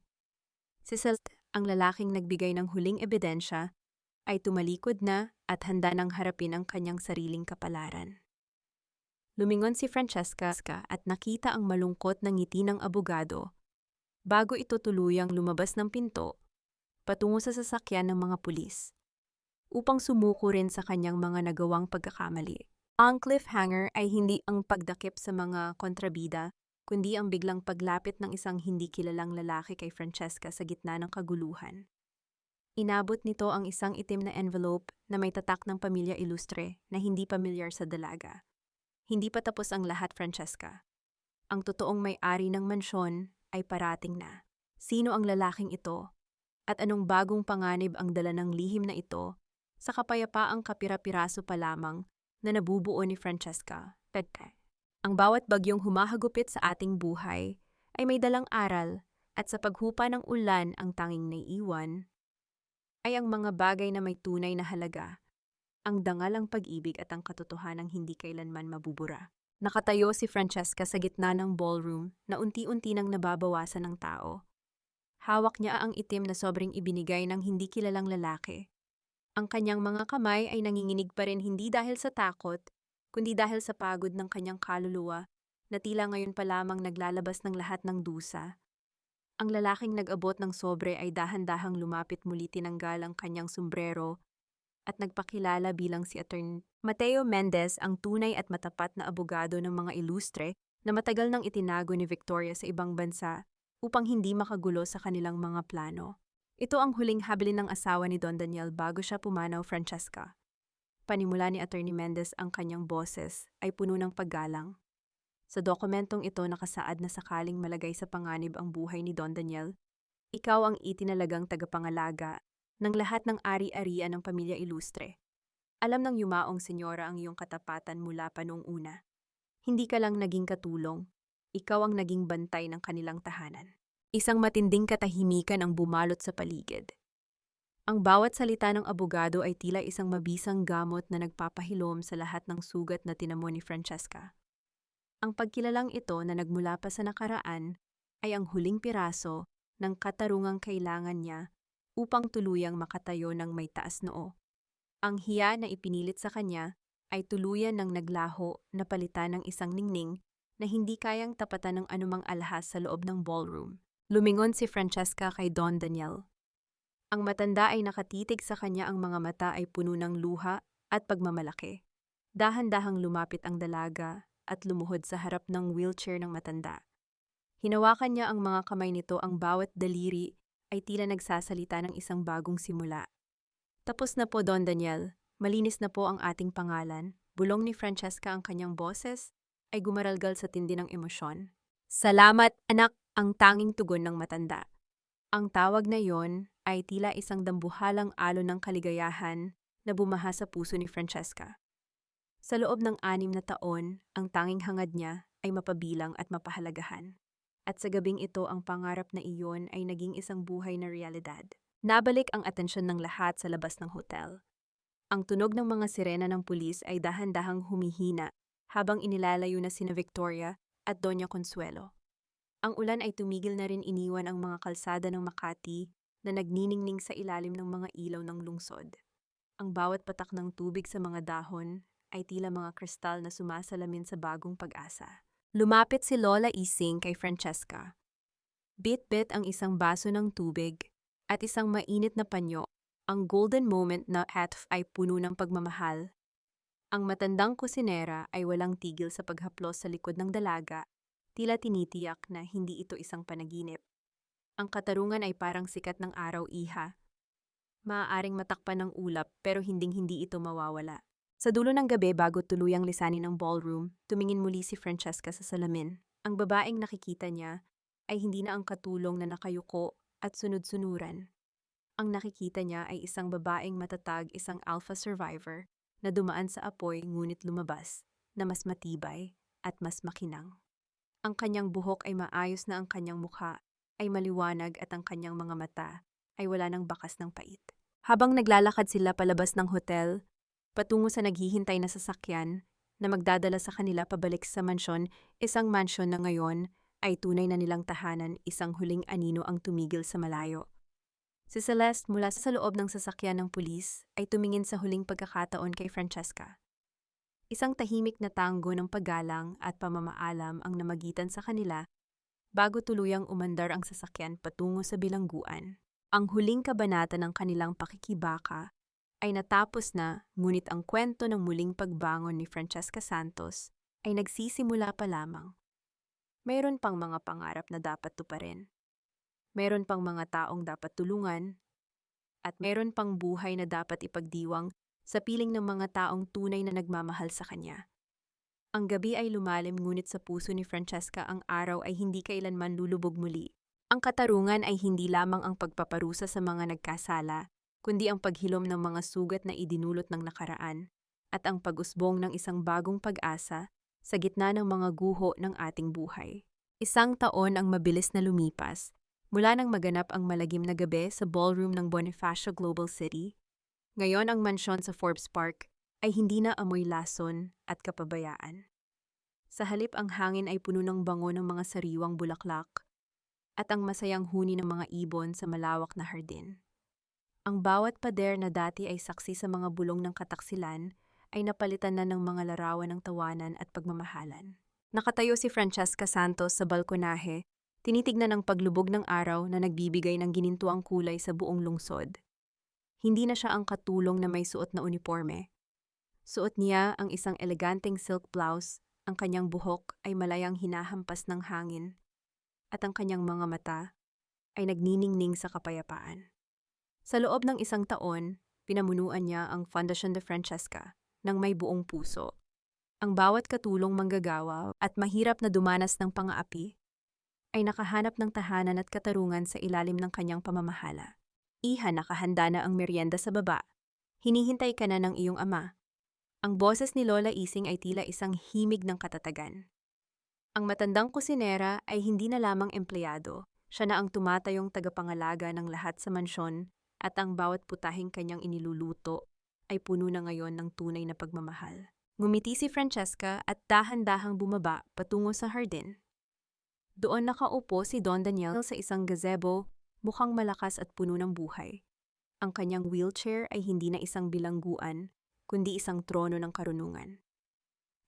Si Selt, ang lalaking nagbigay ng huling ebidensya, ay tumalikod na at handa nang harapin ang kanyang sariling kapalaran. Lumingon si Francesca at nakita ang malungkot na ngiti ng abogado bago ito tuluyang lumabas ng pinto patungo sa sasakyan ng mga pulis upang sumuko rin sa kanyang mga nagawang pagkakamali. Ang cliffhanger ay hindi ang pagdakip sa mga kontrabida, kundi ang biglang paglapit ng isang hindi kilalang lalaki kay Francesca sa gitna ng kaguluhan. Inabot nito ang isang itim na envelope na may tatak ng Pamilya Ilustre na hindi pamilyar sa dalaga. Hindi pa tapos ang lahat, Francesca. Ang totoong may-ari ng mansyon ay parating na. Sino ang lalaking ito? At anong bagong panganib ang dala ng lihim na ito sa kapayapaang kapira-piraso pa lamang na nabubuo ni Francesca? Ang bawat bagyong humahagupit sa ating buhay ay may dalang aral at sa paghupa ng ulan ang tanging naiiwan ay ang mga bagay na may tunay na halaga, ang dangal ang pag-ibig at ang katotohanang hindi kailanman mabubura. Nakatayo si Francesca sa gitna ng ballroom na unti-unti nang nababawasan ng tao. Hawak niya ang itim na sobrang ibinigay ng hindi kilalang lalaki. Ang kanyang mga kamay ay nanginginig pa rin hindi dahil sa takot, kundi dahil sa pagod ng kanyang kaluluwa na tila ngayon pa lamang naglalabas ng lahat ng dusa. Ang lalaking nag-abot ng sobre ay dahan-dahang lumapit muli, tinanggal ang kanyang sombrero at nagpakilala bilang si Attorney Mateo Mendez, ang tunay at matapat na abogado ng mga ilustre na matagal nang itinago ni Victoria sa ibang bansa upang hindi makagulo sa kanilang mga plano. Ito ang huling habilin ng asawa ni Don Daniel bago siya pumanaw, Francesca. Panimula ni Attorney Mendez, ang kanyang boses ay puno ng paggalang. Sa dokumentong ito nakasaad na sakaling malagay sa panganib ang buhay ni Don Daniel, ikaw ang itinalagang tagapangalaga ng lahat ng ari-arian ng Pamilya Ilustre. Alam ng yumaong senyora ang iyong katapatan mula pa noong una. Hindi ka lang naging katulong, ikaw ang naging bantay ng kanilang tahanan. Isang matinding katahimikan ang bumalot sa paligid. Ang bawat salita ng abogado ay tila isang mabisang gamot na nagpapahilom sa lahat ng sugat na tinamo ni Francesca. Ang pagkilalang ito na nagmula pa sa nakaraan ay ang huling piraso ng katarungang kailangan niya upang tuluyang makatayo ng may taas noo. Ang hiya na ipinilit sa kanya ay tuluyan ng naglaho na palitan ng isang ningning na hindi kayang tapatan ng anumang alahas sa loob ng ballroom. Lumingon si Francesca kay Don Daniel. Ang matanda ay nakatitig sa kanya, ang mga mata ay puno ng luha at pagmamalaki. Dahan-dahang lumapit ang dalaga at lumuhod sa harap ng wheelchair ng matanda. Hinawakan niya ang mga kamay nito, ang bawat daliri ay tila nagsasalita ng isang bagong simula. Tapos na po, Don Daniel. Malinis na po ang ating pangalan. Bulong ni Francesca, ang kanyang boses ay gumaralgal sa tindi ng emosyon. Salamat, anak, ang tanging tugon ng matanda. Ang tawag na yon ay tila isang dambuhalang alon ng kaligayahan na bumaha sa puso ni Francesca. Sa loob ng 6 na taon, ang tanging hangad niya ay mapabilang at mapahalagahan. At sa gabing ito, ang pangarap na iyon ay naging isang buhay na realidad. Nabalik ang atensyon ng lahat sa labas ng hotel. Ang tunog ng mga sirena ng pulis ay dahan-dahang humihina habang inilalayo na sina Victoria at Doña Consuelo. Ang ulan ay tumigil na rin, iniwan ang mga kalsada ng Makati na nagniningning sa ilalim ng mga ilaw ng lungsod. Ang bawat patak ng tubig sa mga dahon ay tila mga kristal na sumasalamin sa bagong pag-asa. Lumapit si Lola Ising kay Francesca. Bit-bit ang isang baso ng tubig at isang mainit na panyo. Ang golden moment na hat ay puno ng pagmamahal. Ang matandang kusinera ay walang tigil sa paghaplos sa likod ng dalaga, tila tinitiyak na hindi ito isang panaginip. Ang katarungan ay parang sikat ng araw, iha. Maaaring matakpan ng ulap pero hinding-hindi ito mawawala. Sa dulo ng gabi, bago tuluyang lisanin ang ballroom, tumingin muli si Francesca sa salamin. Ang babaeng nakikita niya ay hindi na ang katulong na nakayuko at sunod-sunuran. Ang nakikita niya ay isang babaeng matatag, isang alpha survivor na dumaan sa apoy ngunit lumabas, na mas matibay at mas makinang. Ang kanyang buhok ay maayos na, ang kanyang mukha ay maliwanag at ang kanyang mga mata ay wala ng bakas ng pait. Habang naglalakad sila palabas ng hotel, patungo sa naghihintay na sasakyan na magdadala sa kanila pabalik sa mansyon, isang mansyon na ngayon ay tunay na nilang tahanan, isang huling anino ang tumigil sa malayo. Si Celeste mula sa loob ng sasakyan ng pulis ay tumingin sa huling pagkakataon kay Francesca. Isang tahimik na tanggo ng paggalang at pamamaalam ang namagitan sa kanila bago tuluyang umandar ang sasakyan patungo sa bilangguan. Ang huling kabanata ng kanilang pakikibaka ay natapos na, ngunit ang kwento ng muling pagbangon ni Francesca Santos ay nagsisimula pa lamang. Mayroon pang mga pangarap na dapat tuparin. Mayroon pang mga taong dapat tulungan. At mayroon pang buhay na dapat ipagdiwang sa piling ng mga taong tunay na nagmamahal sa kanya. Ang gabi ay lumalim ngunit sa puso ni Francesca ang araw ay hindi kailanman lulubog muli. Ang katarungan ay hindi lamang ang pagpaparusa sa mga nagkasala, kundi ang paghilom ng mga sugat na idinulot ng nakaraan at ang pag-usbong ng isang bagong pag-asa sa gitna ng mga guho ng ating buhay. Isang taon ang mabilis na lumipas mula nang maganap ang malagim na gabi sa ballroom ng Bonifacio Global City. Ngayon ang mansyon sa Forbes Park ay hindi na amoy lason at kapabayaan. Sa halip ang hangin ay puno ng bango ng mga sariwang bulaklak at ang masayang huni ng mga ibon sa malawak na hardin. Ang bawat pader na dati ay saksi sa mga bulong ng kataksilan ay napalitan na ng mga larawan ng tawanan at pagmamahalan. Nakatayo si Francesca Santos sa balkonahe, tinitignan ang paglubog ng araw na nagbibigay ng ginintuang kulay sa buong lungsod. Hindi na siya ang katulong na may suot na uniforme. Suot niya ang isang eleganteng silk blouse, ang kanyang buhok ay malayang hinahampas ng hangin, at ang kanyang mga mata ay nagniningning sa kapayapaan. Sa loob ng isang taon, pinamunuan niya ang Fundación de Francesca ng may buong puso. Ang bawat katulong manggagawa at mahirap na dumanas ng pang-aapi ay nakahanap ng tahanan at katarungan sa ilalim ng kanyang pamamahala. Iha, nakahanda na ang merienda sa baba. Hinihintay ka na ng iyong ama. Ang boses ni Lola Ising ay tila isang himig ng katatagan. Ang matandang kusinera ay hindi na lamang empleyado, siya na ang tumatayong tagapangalaga ng lahat sa mansyon at ang bawat putahing kanyang iniluluto ay puno na ngayon ng tunay na pagmamahal. Ngumiti si Francesca at dahan-dahang bumaba patungo sa hardin. Doon nakaupo si Don Daniel sa isang gazebo, mukhang malakas at puno ng buhay. Ang kanyang wheelchair ay hindi na isang bilangguan, kundi isang trono ng karunungan.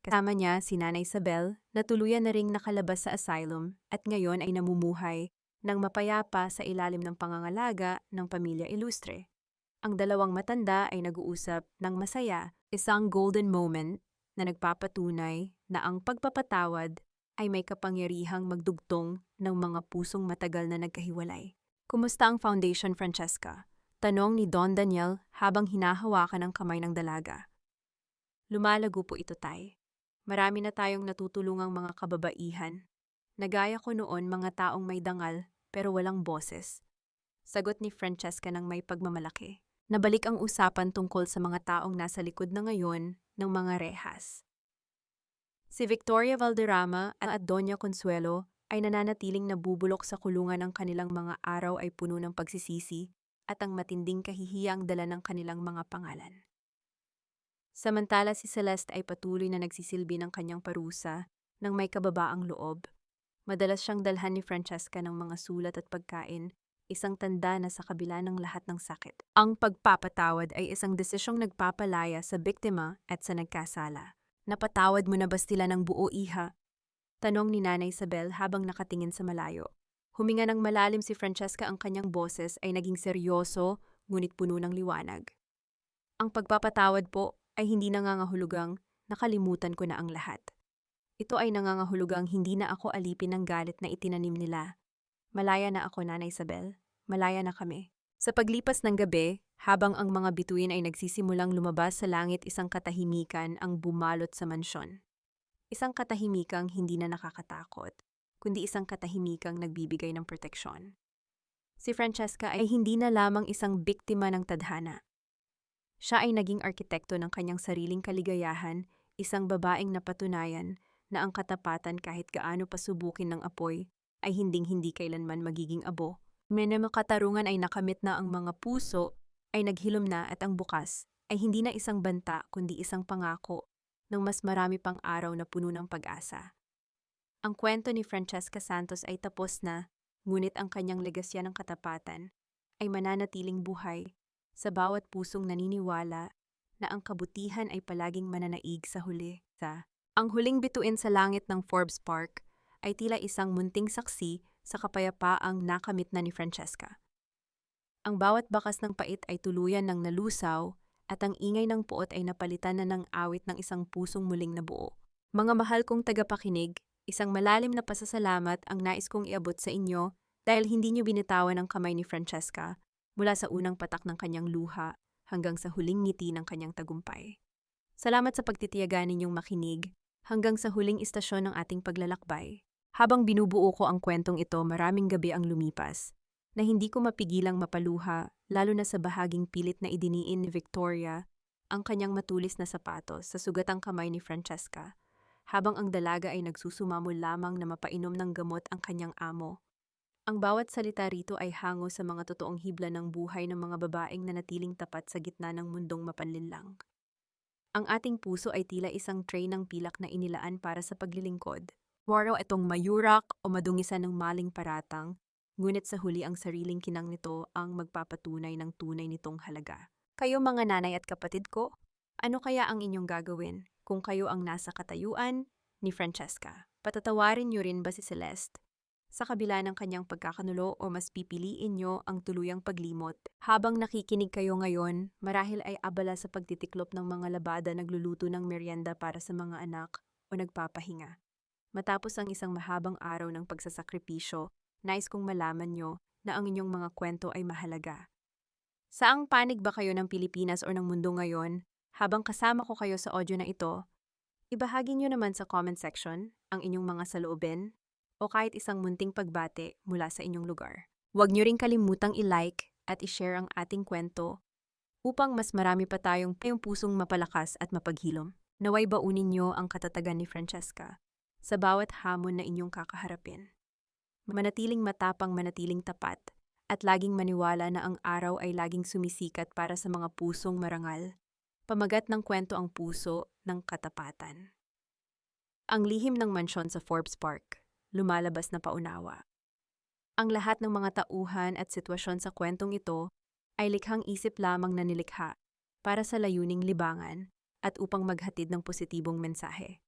Kasama niya si Nanay Isabel na tuluyan na ring nakalabas sa asylum at ngayon ay namumuhay ng mapayapa sa ilalim ng pangangalaga ng pamilya ilustre. Ang dalawang matanda ay nag-uusap ng masaya, isang golden moment na nagpapatunay na ang pagpapatawad ay may kapangyarihang magdugtong ng mga pusong matagal na nagkahiwalay. Kumusta ang foundation, Francesca? Tanong ni Don Daniel habang hinahawakan ang kamay ng dalaga. Lumalago po ito, Tay. Marami na tayong natutulungang mga kababaihan. Nagaya ko noon mga taong may dangal pero walang boses. Sagot ni Francesca ng may pagmamalaki. Nabalik ang usapan tungkol sa mga taong nasa likod na ngayon ng mga rehas. Si Victoria Valderrama at Doña Consuelo ay nananatiling nabubulok sa kulungan. Ng kanilang mga araw ay puno ng pagsisisi at ang matinding kahihiyang dala ng kanilang mga pangalan. Samantala si Celeste ay patuloy na nagsisilbi ng kanyang parusa ng may kababaang loob. Madalas siyang dalhan ni Francesca ng mga sulat at pagkain, isang tanda na sa kabila ng lahat ng sakit. Ang pagpapatawad ay isang desisyong nagpapalaya sa biktima at sa nagkasala. Napatawad mo na ba sila ng buo, Iha? Tanong ni Nanay Isabel habang nakatingin sa malayo. Huminga ng malalim si Francesca, ang kanyang boses ay naging seryoso ngunit puno ng liwanag. Ang pagpapatawad po ay hindi nangangahulugang nakalimutan ko na ang lahat. Ito ay nangangahulugang hindi na ako alipin ng galit na itinanim nila. Malaya na ako, Nanay Isabel. Malaya na kami. Sa paglipas ng gabi, habang ang mga bituin ay nagsisimulang lumabas sa langit, isang katahimikan ang bumalot sa mansyon. Isang katahimikang hindi na nakakatakot, kundi isang katahimikang nagbibigay ng proteksyon. Si Francesca ay hindi na lamang isang biktima ng tadhana. Siya ay naging arkitekto ng kanyang sariling kaligayahan, isang babaeng napatunayan na ang katapatan kahit gaano pasubukin ng apoy ay hinding-hindi kailanman magiging abo. May mga katarungan ay nakamit na ang mga puso ay naghilom na at ang bukas ay hindi na isang banta kundi isang pangako ng mas marami pang araw na puno ng pag-asa. Ang kwento ni Francesca Santos ay tapos na, ngunit ang kanyang legasya ng katapatan ay mananatiling buhay sa bawat pusong naniniwala na ang kabutihan ay palaging mananaig sa huli. Ang huling bituin sa langit ng Forbes Park ay tila isang munting saksi sa kapayapaang nakamit na ni Francesca. Ang bawat bakas ng pait ay tuluyan ng nalusaw at ang ingay ng puot ay napalitan na ng awit ng isang pusong muling nabuo. Mga mahal kong tagapakinig, isang malalim na pasasalamat ang nais kong iabot sa inyo dahil hindi niyo binitawan ang kamay ni Francesca mula sa unang patak ng kanyang luha hanggang sa huling ngiti ng kanyang tagumpay. Salamat sa pagtitiyaga ninyong makinig hanggang sa huling istasyon ng ating paglalakbay. Habang binubuo ko ang kwentong ito, maraming gabi ang lumipas na hindi ko mapigilang mapaluha, lalo na sa bahaging pilit na idiniin ni Victoria ang kanyang matulis na sapatos sa sugatang kamay ni Francesca, habang ang dalaga ay nagsusumamo lamang na mapainom ng gamot ang kanyang amo. Ang bawat salita rito ay hango sa mga totoong hibla ng buhay ng mga babaeng nanatiling tapat sa gitna ng mundong mapanlinlang. Ang ating puso ay tila isang tray ng pilak na inilaan para sa paglilingkod. Waro itong mayurak o madungisan ng maling paratang, ngunit sa huli ang sariling kinang nito ang magpapatunay ng tunay nitong halaga. Kayo mga nanay at kapatid ko, ano kaya ang inyong gagawin kung kayo ang nasa katayuan ni Francesca? Patatawarin niyo rin ba si Celeste sa kabila ng kanyang pagkakanulo o mas pipiliin nyo ang tuluyang paglimot? Habang nakikinig kayo ngayon, marahil ay abala sa pagtitiklop ng mga labada, nagluluto ng merienda para sa mga anak o nagpapahinga. Matapos ang isang mahabang araw ng pagsasakripisyo, nais kong malaman nyo na ang inyong mga kwento ay mahalaga. Saang panig ba kayo ng Pilipinas o ng mundo ngayon? Habang kasama ko kayo sa audio na ito, ibahagi nyo naman sa comment section ang inyong mga saloobin o kahit isang munting pagbate mula sa inyong lugar. Huwag niyo ring kalimutang i-like at i-share ang ating kwento upang mas marami pa tayong pusong mapalakas at mapaghilom. Naway baunin niyo ang katatagan ni Francesca sa bawat hamon na inyong kakaharapin. Manatiling matapang, manatiling tapat, at laging maniwala na ang araw ay laging sumisikat para sa mga pusong marangal. Pamagat ng kwento ang puso ng katapatan. Ang lihim ng mansyon sa Forbes Park. Lumalabas na paunawa. Ang lahat ng mga tauhan at sitwasyon sa kwentong ito ay likhang isip lamang na nilikha para sa layuning libangan at upang maghatid ng positibong mensahe.